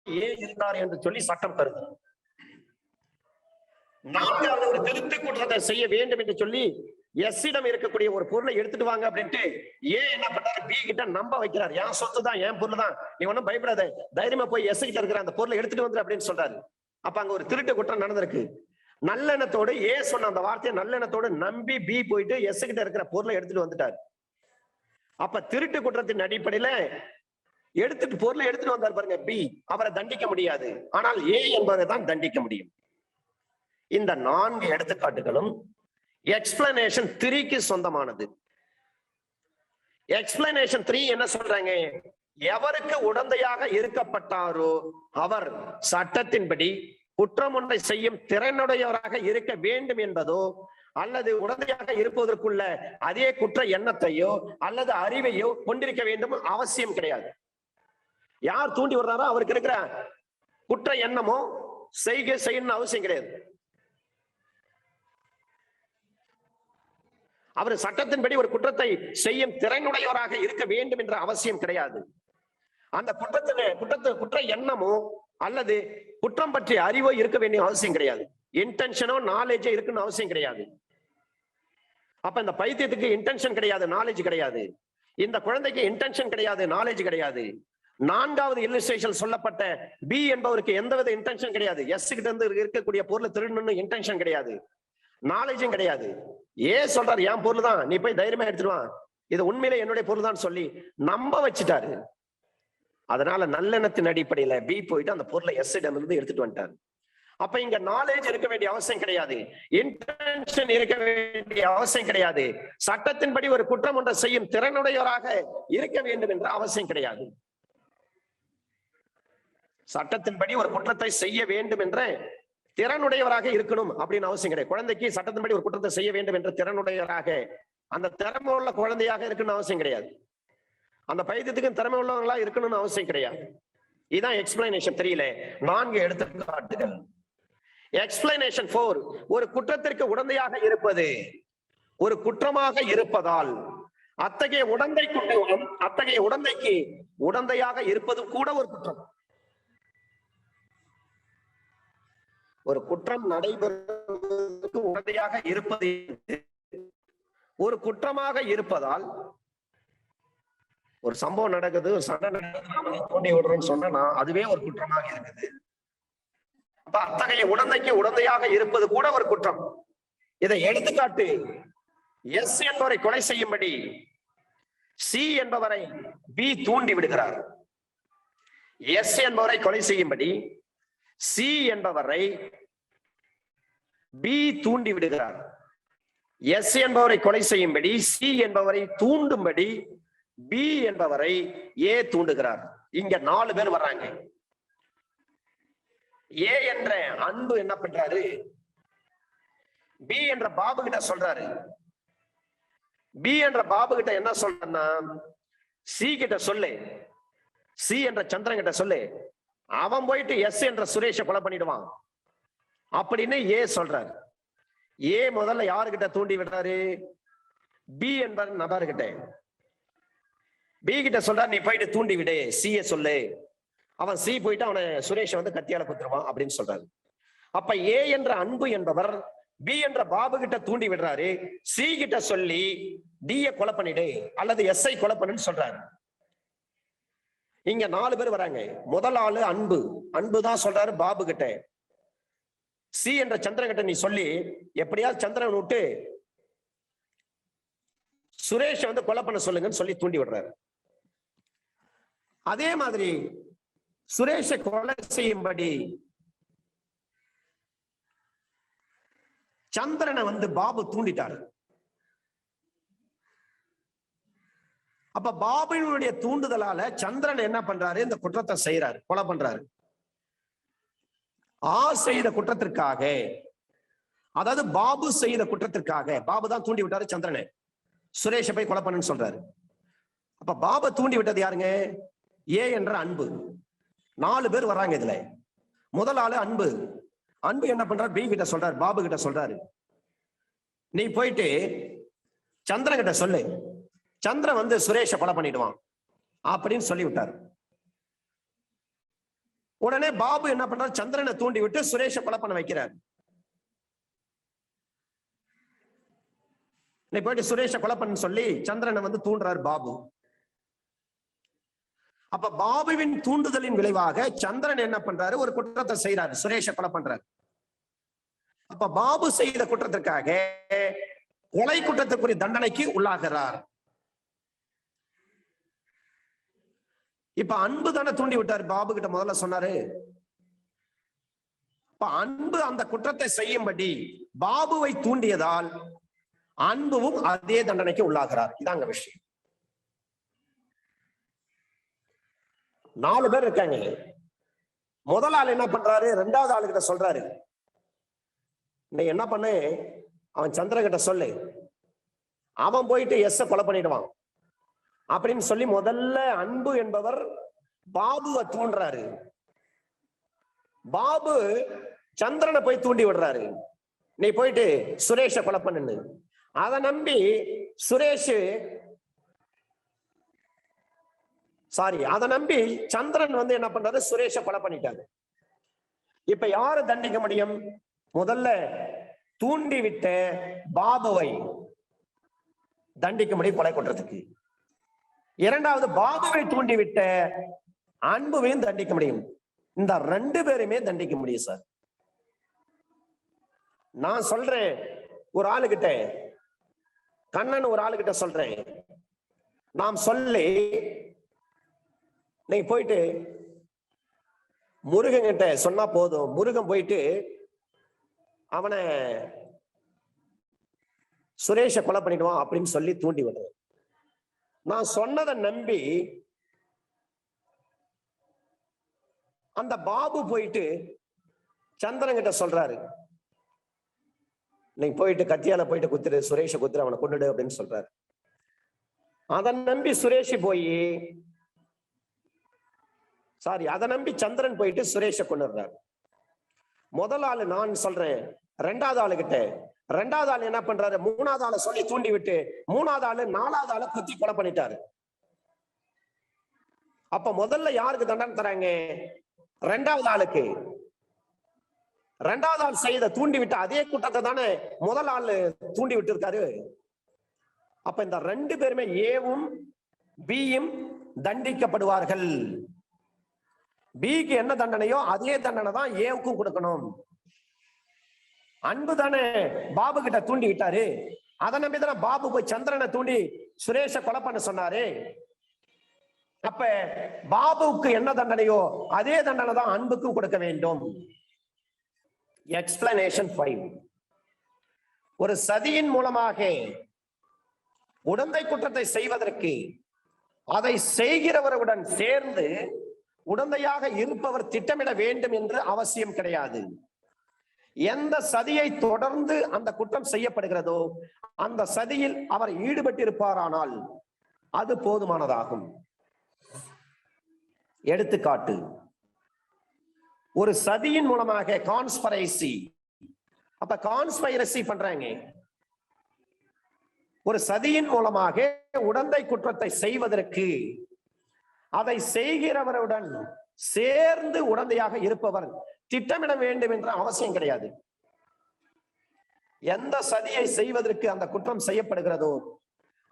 ஏ இருந்தார் என்று சொல்லி சட்டம் தருது. நான்காவது, ஒரு திருட்டு குற்றத்தை செய்ய வேண்டும் என்று சொல்லி எஸ் இடம் இருக்கக்கூடிய ஒரு பொருளை எடுத்துட்டு வாங்க அப்படின்ட்டு ஏ என்ன பண்றாரு, பி கிட்ட நம்ப வைக்கிறார். என் சொத்து தான், என் பொருள் தான், நீ ஒன்னும் பயப்படாத, தைரியமா போய் எஸ் கிட்ட இருக்கிற அந்த பொருளை எடுத்துட்டு வந்துரு அப்படின்னு சொல்றாரு. அப்ப அங்க ஒரு திருட்டு குற்றம் நடந்திருக்கு. நல்லெண்ணத்தோடு ஏ சொன்ன அந்த வார்த்தையை நல்லெண்ணத்தோடு நம்பி பி போயிட்டு எஸ் கிட்ட இருக்கிற பொருளை எடுத்துட்டு வந்துட்டாரு. அப்ப திருட்டு குற்றத்தின் அடிப்படையில பொருளை எடுத்துட்டு வந்தார் பாருங்க பி, அவரை தண்டிக்க முடியாது. ஆனால் ஏ என்பதை தான் தண்டிக்க முடியும். இந்த 4 எடுத்துக்காட்டுகளும் எக்ஸ்பிளனேஷன் 3க்கு சொந்தமானது. எக்ஸ்பிளனேஷன் 3 என்ன சொல்றாங்க, எவருக்கு உடந்தையாக இருக்கப்பட்டாரோ அவர் சட்டத்தின்படி குற்றம் ஒன்றை செய்யும் திறனுடையவராக இருக்க வேண்டும் என்பதோ அல்லது உடந்தையாக இருப்பதற்குள்ள அதே குற்ற எண்ணத்தையோ அல்லது அறிவையோ கொண்டிருக்க வேண்டும் அவசியம் கிடையாது. யார் தூண்டி வர்றாரோ அவருக்கு இருக்கிற குற்ற எண்ணமோ செய்யணும்னு அவசியம் கிடையாது. அவர் சட்டத்தின்படி ஒரு குற்றத்தை செய்யும் திறனுடையவராக இருக்க வேண்டும் என்ற அவசியம் கிடையாது. அந்த குற்ற எண்ணமோ அல்லது குற்றம் பற்றிய அறிவோ இருக்க வேண்டிய அவசியம் கிடையாது. இன்டென்ஷனோ நாலேஜோ இருக்குன்னு அவசியம் கிடையாது. அப்ப இந்த பைத்தியத்துக்கு இன்டென்ஷன் கிடையாது, நாலேஜ் கிடையாது. இந்த குழந்தைக்கு இன்டென்ஷன் கிடையாது, நாலேஜ் கிடையாது. 4வது இல்லஸ்ட்ரேஷன் சொல்லப்பட்ட பி என்பவருக்கு எந்தவித இன்டென்ஷன் கிடையாது. எஸ் கிட்ட இருந்து இருக்கக்கூடிய பொருளை திருடணும்னு இன்டென்ஷன் கிடையாது, நாலேஜும் கிடையாது. ஏ சொல்றாரு என் பொருள் தான், நீ போய் தைரியமா எடுத்துருவான், இது உண்மையிலே என்னுடைய பொருள் தான் சொல்லி நம்ப வச்சுட்டாரு. அதனால நல்லெண்ணத்தின் அடிப்படையில பி போயிட்டு அந்த பொருளை எஸ் இடம் இருந்து எடுத்துட்டு வந்துட்டாரு. அப்ப இங்க நாலேஜ் இருக்க வேண்டிய அவசியம் கிடையாது, இன்டென்ஷன் இருக்க வேண்டிய அவசியம் கிடையாது, சட்டத்தின்படி ஒரு குற்றம் ஒன்றை செய்யும் திறனுடையவராக இருக்க வேண்டும் என்ற அவசியம் கிடையாது. சட்டத்தின்படி ஒரு குற்றத்தை செய்ய வேண்டும் என்ற திறனுடையவராக இருக்கணும் அப்படின்னு அவசியம் கிடையாது. குழந்தைக்கு சட்டத்தின்படி ஒரு குற்றத்தை செய்ய வேண்டும் என்ற திறனுடையவராக, அந்த திறமை உள்ள குழந்தையாக இருக்கணும்னு அவசியம் கிடையாது. அந்த பைத்தியத்துக்கு திறமை உள்ளவங்களா இருக்கணும்னு அவசியம் கிடையாது. இதுதான் எக்ஸ்பிளனேஷன் 3ல 4 எடுத்துக்காட்டுகள். எக்ஸ்பிளனேஷன் 4, ஒரு குற்றத்திற்கு உடந்தையாக இருப்பது ஒரு குற்றமாக இருப்பதால் அத்தகைய உடந்தைக்கு உடந்தையாக இருப்பது கூட ஒரு குற்றம். ஒரு குற்றம் நடைபெறுவதற்கு உடந்தையாக இருப்பது ஒரு குற்றமாக இருப்பதால், ஒரு சம்பவம் நடக்குது, ஒரு சண்டை நடக்குது, தோண்டி விடுறோம்னு சொன்னா அதுவே ஒரு குற்றமாக இருக்குது. அப்ப அத்தகைய உடந்தைக்கு உடந்தையாக இருப்பது கூட ஒரு குற்றம். இதை எடுத்துக்காட்டு, எஸ் என்பவரை கொலை செய்யும்படி சி என்பவரை பி தூண்டி விடுகிறார். எஸ் என்பவரை கொலை செய்யும்படி சி என்பவரை பி தூண்டி விடுகிறார். எஸ் என்பவரை கொலை செய்யும்படி சி என்பவரை தூண்டும்படி பி என்பவரை ஏ தூண்டுகிறார். இங்க 4 பேர் வர்றாங்க. ஏ என்ற அன்பு என்ன பண்றாரு, பி என்ற பாபு கிட்ட சொல்றாரு. பி என்ற பாபு கிட்ட என்ன சொல்றன்னா, சி கிட்ட சொல்லு, சி என்ற சந்திரன் கிட்ட சொல்லு, அவன் போயிட்டு எஸ் என்ற சுரேஷை கொலை பண்ணிடுவான் அப்படின்னு ஏ சொல்றாரு. ஏ முதல்ல யாருகிட்ட தூண்டி விடுறாரு? பி என்பவர் நபர்கிட்ட. பி கிட்ட சொல்றாரு, நீ போயிட்டு தூண்டி விடு, சிய சொல்லு. அவன் சி போயிட்டு அவனை சுரேஷ் வந்து கத்தியால குத்துருவான் அப்படின்னு சொல்றாரு. அப்ப ஏ என்ற அன்பு என்பவர் பி என்ற பாபு கிட்ட தூண்டி விடுறாரு, சி கிட்ட சொல்லி டிய கொலை பண்ணிடு அல்லது எஸ்ஐ கொலை பண்ணுன்னு சொல்றாரு. இங்க 4 பேர் வராங்க. முதல் ஆளு அன்பு. அன்பு தான் சொல்றாரு பாபு கிட்ட, சி என்ற சந்திரன் கிட்ட நீ சொல்லி எப்படியாவது சந்திரன் விட்டு சுரேஷ் வந்து கொலை பண்ண சொல்லுங்கன்னு சொல்லி தூண்டி விடுறாரு. அதே மாதிரி சுரேஷை கொலை செய்யும்படி சந்திரனை வந்து பாபு தூண்டிட்டாரு. அப்ப பாபுவினுடைய தூண்டுதலால சந்திரன் என்ன பண்றாரு? இந்த குற்றத்தை செய்யறாரு, கொலை பண்றாரு. செய்த குற்றத்திற்காக, அதாவது பாபு செய்த குற்றத்திற்காக, பாபு தான் தூண்டி விட்டாரு சந்திரனை சுரேஷை போய் கொலை பண்ணுன்னு சொல்றாரு. அப்ப பாபு தூண்டி விட்டது யாருங்க? ஏ என்ற அன்பு. 4 பேர் வர்றாங்க இதுல. முதல் ஆளு அன்பு. அன்பு என்ன பண்றாரு? பி கிட்ட சொல்றாரு, பாபு கிட்ட சொல்றாரு, நீ போயிட்டு சந்திரன் கிட்ட சொல்லு, சந்திரன் வந்து சுரேஷை கொலை பண்ணிடுவான் அப்படின்னு சொல்லி விட்டாரு. உடனே பாபு என்ன பண்றாரு? சந்திரனை தூண்டி விட்டு சுரேஷை கொலை பண்ண வைக்கிறார். நீ போயிட்டு சுரேஷை கொலை பண்ண சொல்லி சந்திரனை வந்து தூண்டுறாரு பாபு. அப்ப பாபுவின் தூண்டுதலின் விளைவாக சந்திரன் என்ன பண்றாரு? ஒரு குற்றத்தை செய்யறாரு, சுரேஷை கொலை பண்றாரு. அப்ப பாபு செய்த குற்றத்திற்காக கொலை குற்றத்துக்குரிய தண்டனைக்கு உள்ளாகிறார். இப்ப அன்பு தானே தூண்டி விட்டாரு, பாபு கிட்ட முதல்ல சொன்னாரு. இப்ப அன்பு அந்த குற்றத்தை செய்யும்படி பாபுவை தூண்டியதால் அன்புவும் அதே தண்டனைக்கு உள்ளாகிறார். இதாங்க விஷயம். 4 பேர் இருக்காங்க. முதல் ஆள் என்ன பண்றாரு? 2வது ஆளு கிட்ட சொல்றாரு, நீ என்ன பண்ணு, அவன் சந்திரன் கிட்ட சொல்லு, அவன் போயிட்டு எஸ் கொலை பண்ணிடுவான் அப்படின்னு சொல்லி முதல்ல அன்பு என்பவர் பாபுவை தூண்டுறாரு. பாபு சந்திரனை போய் தூண்டி விடுறாரு, நீ போயிட்டு சுரேஷை கொலை பண்ணுன்னு. அதை நம்பி அதை நம்பி சந்திரன் வந்து என்ன பண்றாரு? சுரேஷை கொலை பண்ணிட்டாரு. இப்ப யாரு தண்டிக்க முடியும்? முதல்ல தூண்டி விட்ட பாபுவை தண்டிக்க முடியும் கொலை குற்றத்துக்கு. 2வது பாபுவை தூண்டி விட்ட அன்புவையும் தண்டிக்க முடியும். இந்த 2 பேருமே தண்டிக்க முடியும் சார். நான் சொல்றேன், ஒரு ஆளுகிட்ட, கண்ணன் ஒரு ஆளுகிட்ட சொல்றேன், நாம் சொல்லி நீ போயிட்டு முருகன் கிட்ட சொன்னா போதும், முருகன் போயிட்டு அவனை சுரேஷை கொலை பண்ணிடுவான் அப்படின்னு சொல்லி தூண்டி விடுறேன். நான் சொன்னதை நம்பி அந்த பாபு போயிட்டு சந்திரன் கிட்ட சொல்றாரு, நீ போயிட்டு கத்தியால போயிட்டு குத்துரு, சுரேஷை குத்துரு, அவனை கொண்டுடு அப்படின்னு சொல்றாரு. அதை நம்பி சுரேஷ் போய் அதை நம்பி சந்திரன் போயிட்டு சுரேஷை கொண்டுடுறாரு. முதல் ஆளு நான் சொல்றேன் 2வது ஆளு கிட்ட, 2வது ஆள் என்ன பண்றாரு? 3வது ஆளை சொல்லி தூண்டி விட்டு 3வது ஆளு 4வது ஆளை குத்தி கொலை பண்ணிட்டாரு. அப்ப முதல்ல யாருக்கு தண்டனை தராங்க? 2வது ஆளுக்கு. 2வது ஆள் செய்த தூண்டி விட்டு அதே கூட்டத்தை தானே முதல் ஆள் தூண்டி விட்டு இருக்காரு. அப்ப இந்த 2 பேருமே ஏவும் பியும் தண்டிக்கப்படுவார்கள். பிக்கு என்ன தண்டனையோ அதே தண்டனை தான் ஏவுக்கும் கொடுக்கணும். அன்பு தானே பாபு கிட்ட தூண்டி விட்டாரு, அதை நம்பிதானே பாபு போய் சந்திரனை தூண்டி சுரேஷை கொலை பண்ண சொன்னாரு. அப்ப பாபுவுக்கு என்ன தண்டனையோ அதே தண்டனை தான் அன்புக்கும் கொடுக்க வேண்டும். எக்ஸ்பிளனேஷன் 5. ஒரு சதியின் மூலமாக உடந்தை குற்றத்தை செய்வதற்கு அதை செய்கிறவருடன் சேர்ந்து உடந்தையாக இருப்பவர் திட்டமிட வேண்டும் என்று அவசியம் கிடையாது. எந்த சதியை தொடர்ந்து அந்த குற்றம் செய்யப்படுகிறதோ அந்த சதியில் அவர் ஈடுபட்டிருப்பாரானால் அது போதுமானதாகும். எடுத்துக்காட்டு, ஒரு சதியின் மூலமாக கான்ஸ்பைரசி. அப்ப கான்ஸ்பைரசி பண்றாங்க, ஒரு சதியின் மூலமாக உடந்தை குற்றத்தை செய்வதற்கு அதை செய்கிறவருடன் சேர்ந்து உடந்தையாக இருப்பவர் திட்டமிட வேண்டும் என்ற அவசியம் கிடையாது. எந்த சதியை செய்வதற்கு அந்த குற்றம் செய்யப்படுகிறதோ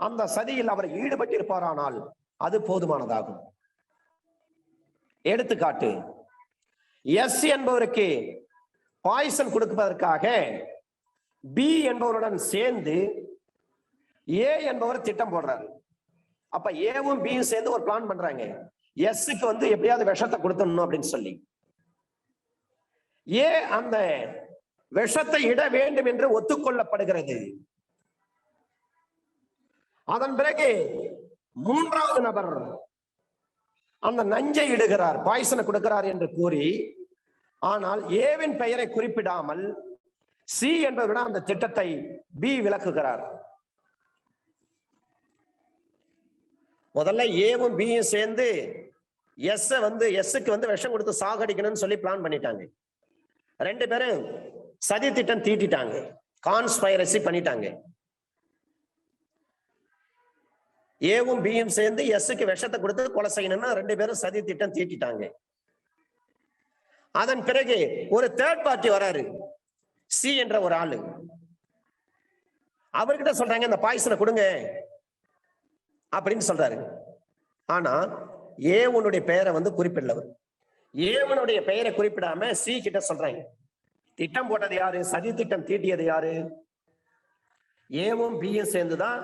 அந்த சதியில் அவர் ஈடுபட்டிருப்பாரானால் அது போதுமானதாகும். எடுத்துக்காட்டு, எஸ் என்பவருக்கு பாய்சன் கொடுப்பதற்காக பி என்பவருடன் சேர்ந்து ஏ என்பவர் திட்டம் போடுறாரு. அப்ப ஏவும் பியும் சேர்ந்து ஒரு பிளான் பண்றாங்க, எஸ்க்கு வந்து எப்படியாவது விஷத்தை கொடுத்துடணும் அப்படின்னு சொல்லி. ஏ அந்த விஷத்தை இட வேண்டும் என்று ஒத்துக்கொள்ளப்படுகிறது. அதன் பிறகு மூன்றாவது நபர் அந்த நஞ்சை இடுகிறார், பாய்சனை கொடுக்கிறார் என்று கூறி, ஆனால் ஏவின் பெயரை குறிப்பிடாமல் சி என்பவரிடம் அந்த திட்டத்தை பி விளக்குகிறார். முதல்ல ஏவும் பியும் சேர்ந்து எஸ்க்கு வந்து விஷம் கொடுத்து சாகடிக்கணும்னு சொல்லி பிளான் பண்ணிட்டாங்க. ரெண்டு பேரும் சதி திட்டம் தீட்டிட்டாங்க, கான்ஸ்பைரசி பண்ணிட்டாங்க. ஏவும் பியும் சேர்ந்து எஸ்க்கு விஷத்தை கொடுத்து கொலை செய்யணும்னு ரெண்டு பேரும் சதி திட்டம் தீட்டிட்டாங்க. அதன் பிறகு ஒரு தேர்ட் பார்ட்டி வராரு, சி என்ற ஒரு ஆளு. அவர்கிட்ட சொல்றாங்க இந்த பாய்சனை கொடுங்க அப்படின்னு சொல்றாரு. ஆனா ஏவனுடைய பெயரை வந்து குறிப்பிடல. ஏவனுடைய பெயரை குறிப்பிடாம சி கிட்ட சொல்றாங்க. திட்டம் போட்டது யாரு? சதி திட்டம் தீட்டியது யாரு? ஏவும் பியும் சேர்ந்துதான்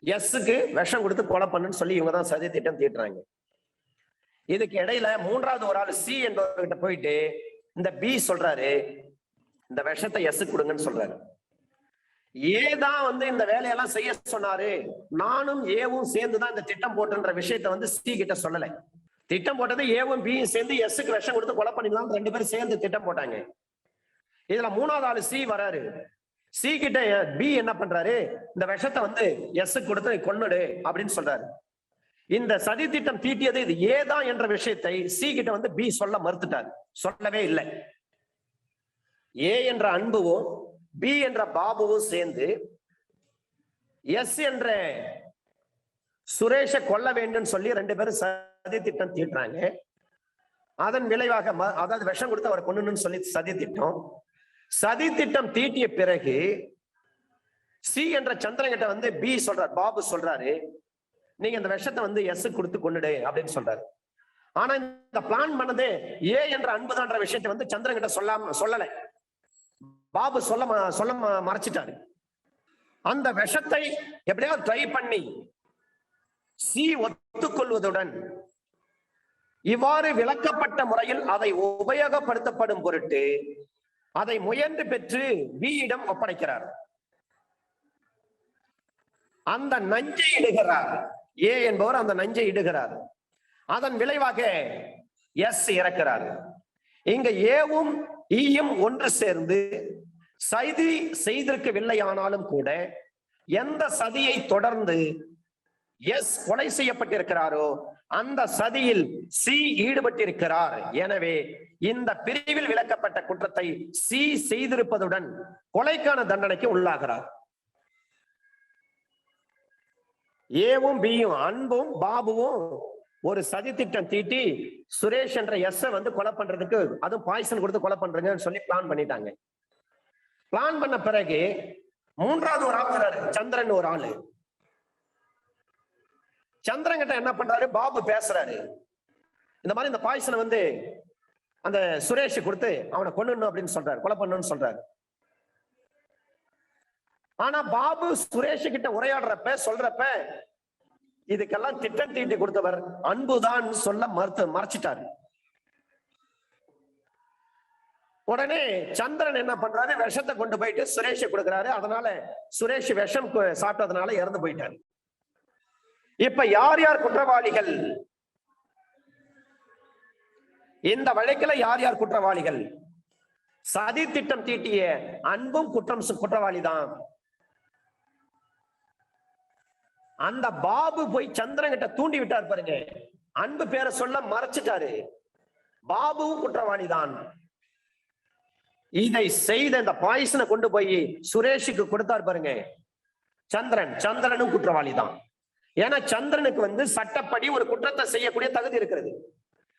எஸ்க்கு விஷம் கொடுத்து கொலை பண்ணுன்னு சொல்லி இவங்க தான் சதி திட்டம் தீட்டுறாங்க. இதுக்கு இடையில மூன்றாவது ஒரு ஆள் சி என்பவர்கிட்ட போயிட்டு இந்த பி சொல்றாரு இந்த விஷத்தை எஸ்க்கு கொடுங்கன்னு சொல்றாரு. ஏதான் வந்து இந்த வேலையெல்லாம் செய்ய சொன்னாரு, நானும் ஏவும் சேர்ந்துதான் இந்த திட்டம் போட்டுன்ற விஷயத்த வந்து சி கிட்ட சொல்லலை. திட்டம் போட்டது ஏவும் பியும் சேர்ந்து எஸ்க்கு விஷம் கொடுத்து கொலை பண்ணிடலாம், ரெண்டு பேரும் சேர்ந்து திட்டம் போட்டாங்க. இதுல மூணாவது ஆளு சி வராரு. சி கிட்ட பி என்ன பண்றாரு, இந்த விஷத்தை வந்து எஸ்க்கு கொடுத்து கொன்னுடு அப்படின்னு சொல்றாரு. இந்த சதி திட்டம் தீட்டியது இது ஏதான் என்ற விஷயத்தை சி கிட்ட வந்து பி சொல்ல மறுத்துட்டாரு, சொல்லவே இல்லை. ஏ என்ற அன்புவும் பி என்ற பாபுவும் சேர்ந்து எஸ் என்ற சுரேஷை கொல்ல வேண்டும் சொல்லி ரெண்டு பேரும் சதி திட்டம் தீட்டுறாங்க. அதன் விளைவாக அதாவது விஷம் கொடுத்து அவர் கொன்னணும்னு சொல்லி சதி திட்டம். சதி திட்டம் தீட்டிய பிறகு சி என்ற சந்திரன் கிட்ட வந்து பி சொல்றாரு, பாபு சொல்றாரு நீங்க இந்த விஷத்தை வந்து எஸ் கொடுத்து கொன்னுடு அப்படின்னு சொல்றாரு. ஆனா இந்த பிளான் பண்ணது ஏ என்ற அன்புதான்ற விஷயத்தை வந்து சந்திரன் கிட்ட சொல்லல, பாபு சொல்ல மறைச்சிட்டாரு. அந்த விஷத்தை எப்படியாவது ட்ரை பண்ணி சி ஒத்துக்கொள்வதுடன் இவ்வாறு விளக்கப்பட்ட முறையில் அதை உபயோகப்படுத்தப்படும் பொருட்டு அதை முயன்று பெற்று பியிடம் ஒப்படைக்கிறார். அந்த நஞ்சை இடுகிறார், ஏ என்பவர் அந்த நஞ்சை இடுகிறார். அதன் விளைவாக எஸ் இறக்கிறார். இங்க ஏவும் ஈயும் ஒன்று சேர்ந்து சதி செய்திருக்கவில்லை. ஆனாலும் கூட எந்த சதியை தொடர்ந்து எஸ் கொலை செய்யப்பட்டிருக்கிறாரோ அந்த சதியில் சி ஈடுபட்டிருக்கிறார். எனவே இந்த பிரிவில் விளக்கப்பட்ட குற்றத்தை சி செய்திருப்பதுடன் கொலைக்கான தண்டனைக்கு உள்ளாகிறார். ஏவும் பியும் அன்பும் பாபுவும் ஒரு சதி திட்டம் தீட்டி சுரேஷ் என்ற எஸ் வந்து கொலை பண்றதுக்கு, அதுவும் பாய்சன் கொடுத்து கொலை பண்றதுன்னு சொல்லி பிளான் பண்ணிட்டாங்க. பிளான் பண்ண பிறகு மூன்றாவது ஒரு ஆள் வராரு, சந்திரன் ஒரு ஆளு. சந்திரன் கிட்ட என்ன பண்றாரு, பாபு பேசுறாரு, இந்த மாதிரி இந்த பாய்சனை வந்து அந்த சுரேஷ் கொடுத்து அவனை கொல்லணும் அப்படின்னு சொல்றாரு, கொலை பண்ணணும்னு சொல்றாரு. ஆனா பாபு சுரேஷ் கிட்ட சொல்றப்ப இதுக்கெல்லாம் திட்டம் தீட்டி கொடுத்தவர் அன்புதான் சொல்ல மறைச்சிட்டாரு. உடனே சந்திரன் என்ன பண்றாரு, விஷத்தை கொண்டு போயிட்டு சுரேஷ் கொடுக்கிறாரு. அதனால சுரேஷ் விஷம் சாப்பிட்டதுனால இறந்து போயிட்டாரு. இப்ப யார் யார் குற்றவாளிகள்? இந்த வழக்கில் யார் யார் குற்றவாளிகள்? சதி திட்டம் தீட்டிய அன்பும் குற்றவாளி தான். அந்த பாபு போய் சந்திரன் கிட்ட தூண்டி விட்டார் பாருங்க, அன்பு பேரை சொல்ல மறைச்சிட்டாரு. பாபுவும் குற்றவாளி தான். இதை செய்த இந்த பாய்சனை கொண்டு போய் சுரேஷுக்கு கொடுத்தார் பாருங்க, சந்திரனும் குற்றவாளி தான். ஏன்னா சந்திரனுக்கு சட்டப்படி ஒரு குற்றத்தை செய்யக்கூடிய தகுதி இருக்கிறது.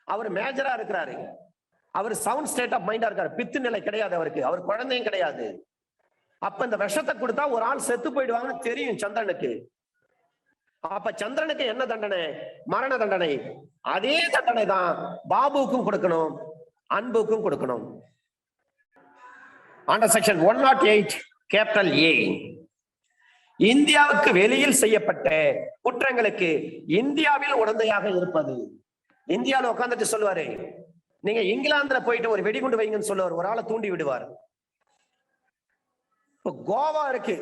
அவர் மேஜரா இருக்கிறாரு, அவர் சவுண்ட் ஸ்டேட் ஆஃப் மைண்டா இருக்காரு, பித்து நிலை கிடையாது அவருக்கு, அவர் குழந்தையும் கிடையாது. அப்ப இந்த விஷத்தை கொடுத்தா ஒரு ஆள் செத்து போயிடுவாங்கன்னு தெரியும் சந்திரனுக்கு. அப்ப சந்திரனுக்கு என்ன தண்டனை? மரண தண்டனை. அதே தண்டனை தான் பாபுவுக்கும் கொடுக்கணும், அன்புக்கும் கொடுக்கணும். அண்டர் செக்ஷன் 108 கேபிட்டல் ஏ, இந்தியாவுக்கு வெளியில் செய்யப்பட்ட குற்றங்களுக்கு இந்தியாவில் உடந்தையாக இருப்பது. இந்தியாவில் உட்கார்ந்துட்டு சொல்லுவாரு, நீங்க இங்கிலாந்துல போயிட்டு ஒரு வெடிகுண்டு வைங்கன்னு சொல்லுவார், ஒரு ஆளை தூண்டி விடுவார். இப்ப கோவா இருக்கு,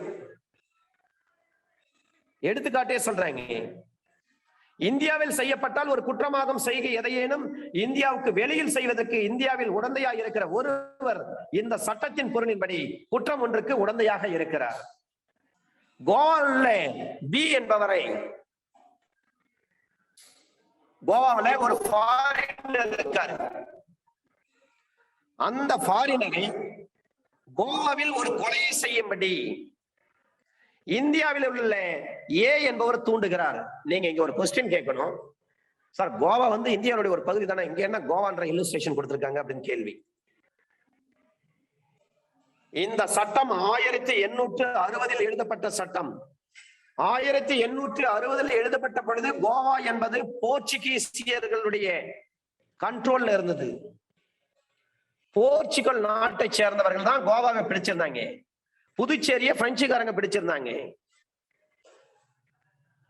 எடுத்துக்காட்டே சொல்றாங்க. இந்தியாவில் செய்யப்பட்டால் ஒரு குற்றமாகும் செய்கை எதையேனும் இந்தியாவுக்கு வெளியில் செய்வதற்கு இந்தியாவில் உடந்தையாக இருக்கிற ஒருவர் இந்த சட்டத்தின் பொருளின்படி குற்றம் ஒன்றுக்கு உடந்தையாக இருக்கிறார். கோவாவில் பி என்பவரை, கோவாவில் ஒரு ஃபாரினர் இருக்காரு, அந்த ஃபாரினரை கோவாவில் ஒரு கொலையை செய்யும்படி இந்தியாவில் உள்ள ஏ என்பவர் தூண்டுகிறார். நீங்க இங்க ஒரு கொஸ்டின் கேட்கணும், சார் கோவா இந்தியாவுடைய ஒரு பகுதி தானே, இங்க என்ன கோவான்ற இல்லுஸ்ட்ரேஷன் கொடுத்திருக்காங்க அப்படின்னு கேள்வி. இந்த சட்டம் 1860 எழுதப்பட்ட சட்டம். 1860 எழுதப்பட்ட பொழுது கோவா என்பது போர்ச்சுகீசியர்களுடைய கண்ட்ரோல்ல இருந்தது. போர்ச்சுகல் நாட்டை சேர்ந்தவர்கள் தான் கோவாவை பிடிச்சிருந்தாங்க. புதுச்சேரியை பிரெஞ்சுக்காரங்க பிடிச்சிருந்தாங்க.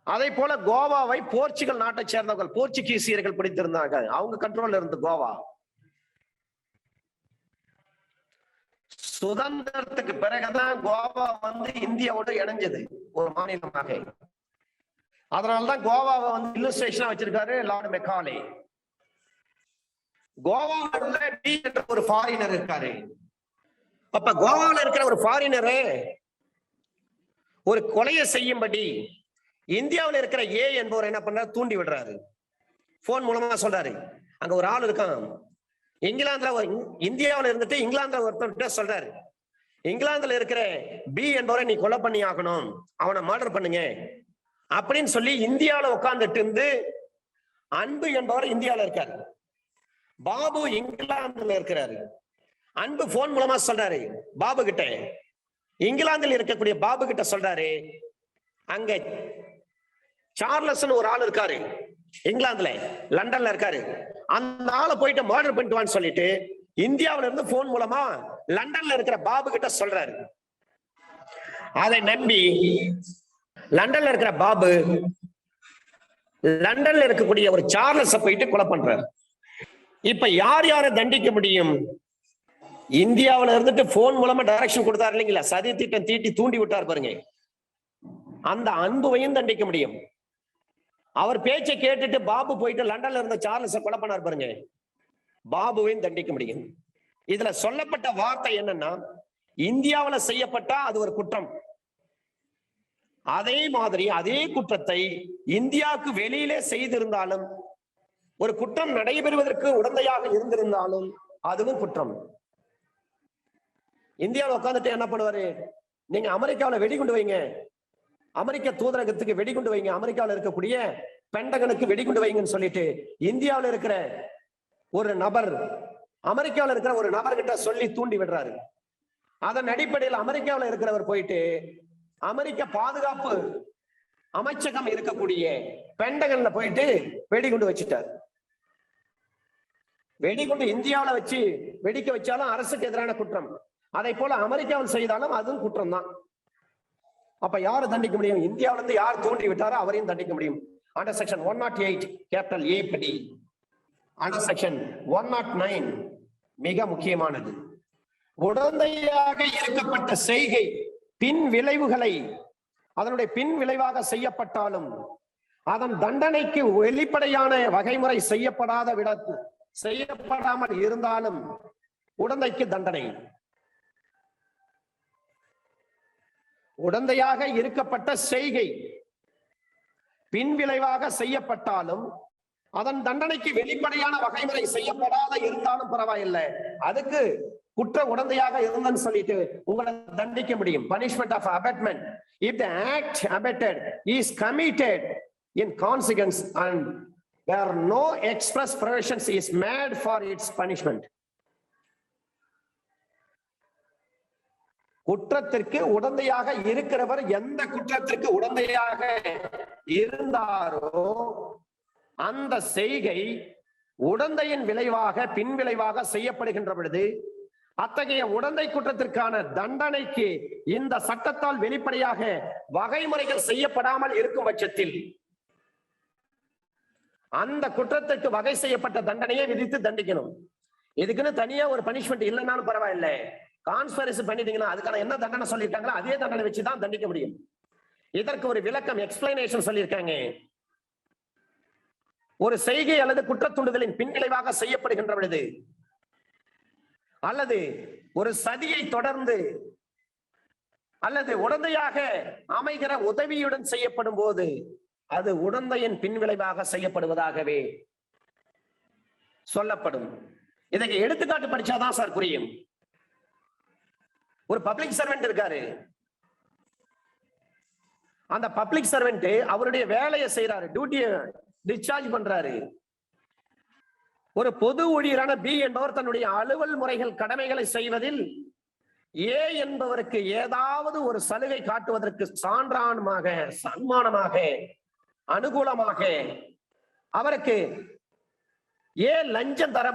அதே போல கோவாவை போர்ச்சுகல் நாட்டை சேர்ந்தவர்கள் போர்ச்சுகீசியர்கள் பிடித்திருந்தாங்க. அவங்க கண்ட்ரோல்ல இருந்து கோவா சுதந்திரத்துக்கு பிறகுதான் கோவா இந்தியாவோட இணைஞ்சது ஒரு மாநிலமாக. அதனாலதான் கோவாவை இல்லுஸ்ட்ரேஷனா வச்சிருக்காரு லார்ட் மெக்காலே. கோவாவில் பி என்ற ஒரு ஃபாரினர் இருக்காரு. அப்ப கோவாவில் இருக்கிற ஒரு ஃபாரினரே ஒரு கொலையை செய்யும்படி இந்தியாவில் இருக்கிற ஏ என்பவர் என்ன பண்றாரு, தூண்டி விடுறாரு. போன் மூலமா சொல்றாரு, அங்க ஒரு ஆள் இருக்கான் இங்கிலாந்துல, இந்தியாவில் இருந்துட்டு இங்கிலாந்துல ஒருத்தர்கிட்ட சொல்றாரு, இங்கிலாந்துல இருக்கிற பி என்பவரை நீ கொலை பண்ணி ஆகணும், அவனை மர்டர் பண்ணுங்க அப்படின்னு சொல்லி இந்தியாவில உட்கார்ந்துட்டு இருந்து அன்பு என்பவர் இந்தியாவில இருக்காரு, பாபு இங்கிலாந்துல இருக்கிறாரு. அன்பு போன் மூலமா சொல்றாரு பாபு கிட்ட, இங்கிலாந்தில் இருக்கக்கூடிய பாபு கிட்ட சொல்றாரு, அங்க சார்லஸ் ஒரு ஆள் இருக்காரு இங்கிலாந்துல, லண்டன்ல இருக்காரு, அந்த ஆளை போயிட்டு மர்டர் பண்ணிட்டு வான்னு சொல்லிட்டு இந்தியாவில இருந்து போன் மூலமா லண்டன்ல இருக்கிற பாபு கிட்ட சொல்றாரு. அதை நம்பி லண்டன்ல இருக்கிற பாபு லண்டன்ல இருக்கக்கூடிய ஒரு சார்லஸ போயிட்டு கொலை பண்றாரு. இப்ப யார் யாரை தண்டிக்க முடியும்? இந்தியாவில இருந்துட்டு போன் மூலமா டைரக்ஷன் கொடுத்தாரு இல்லைங்களா, சதி திட்டம் தீட்டி தூண்டி விட்டார் பாருங்க, அந்த அன்புவையும் தண்டிக்க முடியும். அவர் பேச்சை கேட்டுட்டு பாபு போயிட்டு லண்டன்ல இருந்த சார்லஸ கொலை பண்ணார் பாருங்க, பாபுவையும் தண்டிக்க முடியும். இதுல சொல்லப்பட்ட வார்த்தை என்னன்னா, இந்தியாவில செய்யப்பட்டா அது ஒரு குற்றம், அதே மாதிரி அதே குற்றத்தை இந்தியாவுக்கு வெளியிலே செய்திருந்தாலும், ஒரு குற்றம் நடைபெறுவதற்கு உடந்தையாக இருந்திருந்தாலும் அதுவும் குற்றம். இந்தியாவில் உட்காந்துட்டு என்ன பண்ணுவாரு, நீங்க அமெரிக்காவில வெடிகுண்டு வைங்க, அமெரிக்க தூதரகத்துக்கு வெடிகுண்டு வைங்க, அமெரிக்காவில் இருக்கக்கூடிய பென்டகனுக்கு வெடிகுண்டு வைங்கன்னு சொல்லிட்டு இந்தியாவில் இருக்கிற ஒரு நபர் அமெரிக்காவில் இருக்கிற ஒரு நபர்கிட்ட சொல்லி தூண்டி விடுறாரு. அதன் அடிப்படையில் அமெரிக்காவில் இருக்கிறவர் போயிட்டு அமெரிக்க பாதுகாப்பு அமைச்சகம் இருக்கக்கூடிய பென்டகன்ல போயிட்டு வெடிகுண்டு வச்சுட்டார். வெடிகுண்டு இந்தியாவில வச்சு வெடிக்க வச்சாலும் அரசுக்கு எதிரான குற்றம், அதை போல அமெரிக்காவில் செய்தாலும் அதுவும் குற்றம் தான். அப்ப யாரை தண்டிக்க முடியும்? இந்தியாவில இருந்து யார் தூண்டி விட்டாரோ அவரையும் தண்டிக்க முடியும். அண்டர் செக்ஷன் 108 கேபிட்டல் ஏ படி. அண்டர் செக்ஷன் 109 மிக முக்கியமானது, உடந்தையாக இருக்கப்பட்ட செய்கை பின் விளைவுகளை அதனுடைய பின் விளைவாக செய்யப்பட்டாலும் அதன் தண்டனைக்கு வெளிப்படையான வகைமுறை செய்யப்படாமல் இருந்தாலும் உடந்தைக்கு தண்டனை. உடந்தையாக இருக்கப்பட்ட செய்கை பின் விளைவாக செய்யப்பட்டாலும் அதன் தண்டனைக்கு வெளிப்படையான வகைமுறை செய்யப்படாத இருந்தாலும் பரவாயில்லை, அதுக்கு குற்ற உடந்தையாக இருந்தன்னு சொல்லிட்டு உங்களை தண்டிக்க முடியும். Punishment of abetment if the act abetted is committed in consequence and where no express provisions is made for its punishment. குற்றத்திற்கு உடந்தையாக இருக்கிறவர் எந்த குற்றத்திற்கு உடந்தையாக இருந்தாரோ அந்த செய்கை உடந்தையின் விளைவாக பின் விளைவாக செய்யப்படுகின்ற பொழுது அத்தகைய உடந்தை குற்றத்திற்கான தண்டனைக்கு இந்த சட்டத்தால் வெளிப்படையாக வகைமுறைகள் செய்யப்படாமல் இருக்கும் பட்சத்தில் அந்த குற்றத்திற்கு வகை செய்யப்பட்ட தண்டனையை விதித்து தண்டிக்கணும். இதுக்குன்னு தனியா ஒரு பனிஷ்மெண்ட் இல்லைன்னாலும் பரவாயில்லை, கான்ஸ்பிரசி பண்ணிட்டீங்கன்னா அதுக்கான என்ன தண்டனை சொல்லியிருக்காங்களோ அதே தண்டனை வச்சுதான் தண்டிக்க முடியும். இதற்கு ஒரு விளக்கம், எக்ஸ்பிளனேஷன் சொல்லியிருக்காங்க. ஒரு செய்கை அல்லது குற்றத்தூண்டுதலின் பின்விளைவாக செய்யப்படுகின்ற பொழுது அல்லது ஒரு சதியை தொடர்ந்து அல்லது உடந்தையாக அமைகிற உதவியுடன் செய்யப்படும் போது அது உடந்தையின் பின்விளைவாக செய்யப்படுவதாகவே சொல்லப்படும். இதற்கு எடுத்துக்காட்டு படிச்சாதான் சார் புரியும். ஒரு பப்ளிக் சர்வெண்ட் இருக்காரு, அந்த பப்ளிக் சர்வெண்ட் அவருடைய வேலையை செய்யறாரு, டியூட்டியை டிஸ்சார்ஜ் பண்றாரு. ஒரு பொது ஊழியரான பி என்பவர் தன்னுடைய அலுவல் முறைகள் கடமைகளை செய்வதில் ஏ என்பவருக்கு ஏதாவது ஒரு சலுகை காட்டுவதற்கு சான்றானமாக சன்மானமாக அனுகூலமாக அவருக்கு ஏ லஞ்சம் தர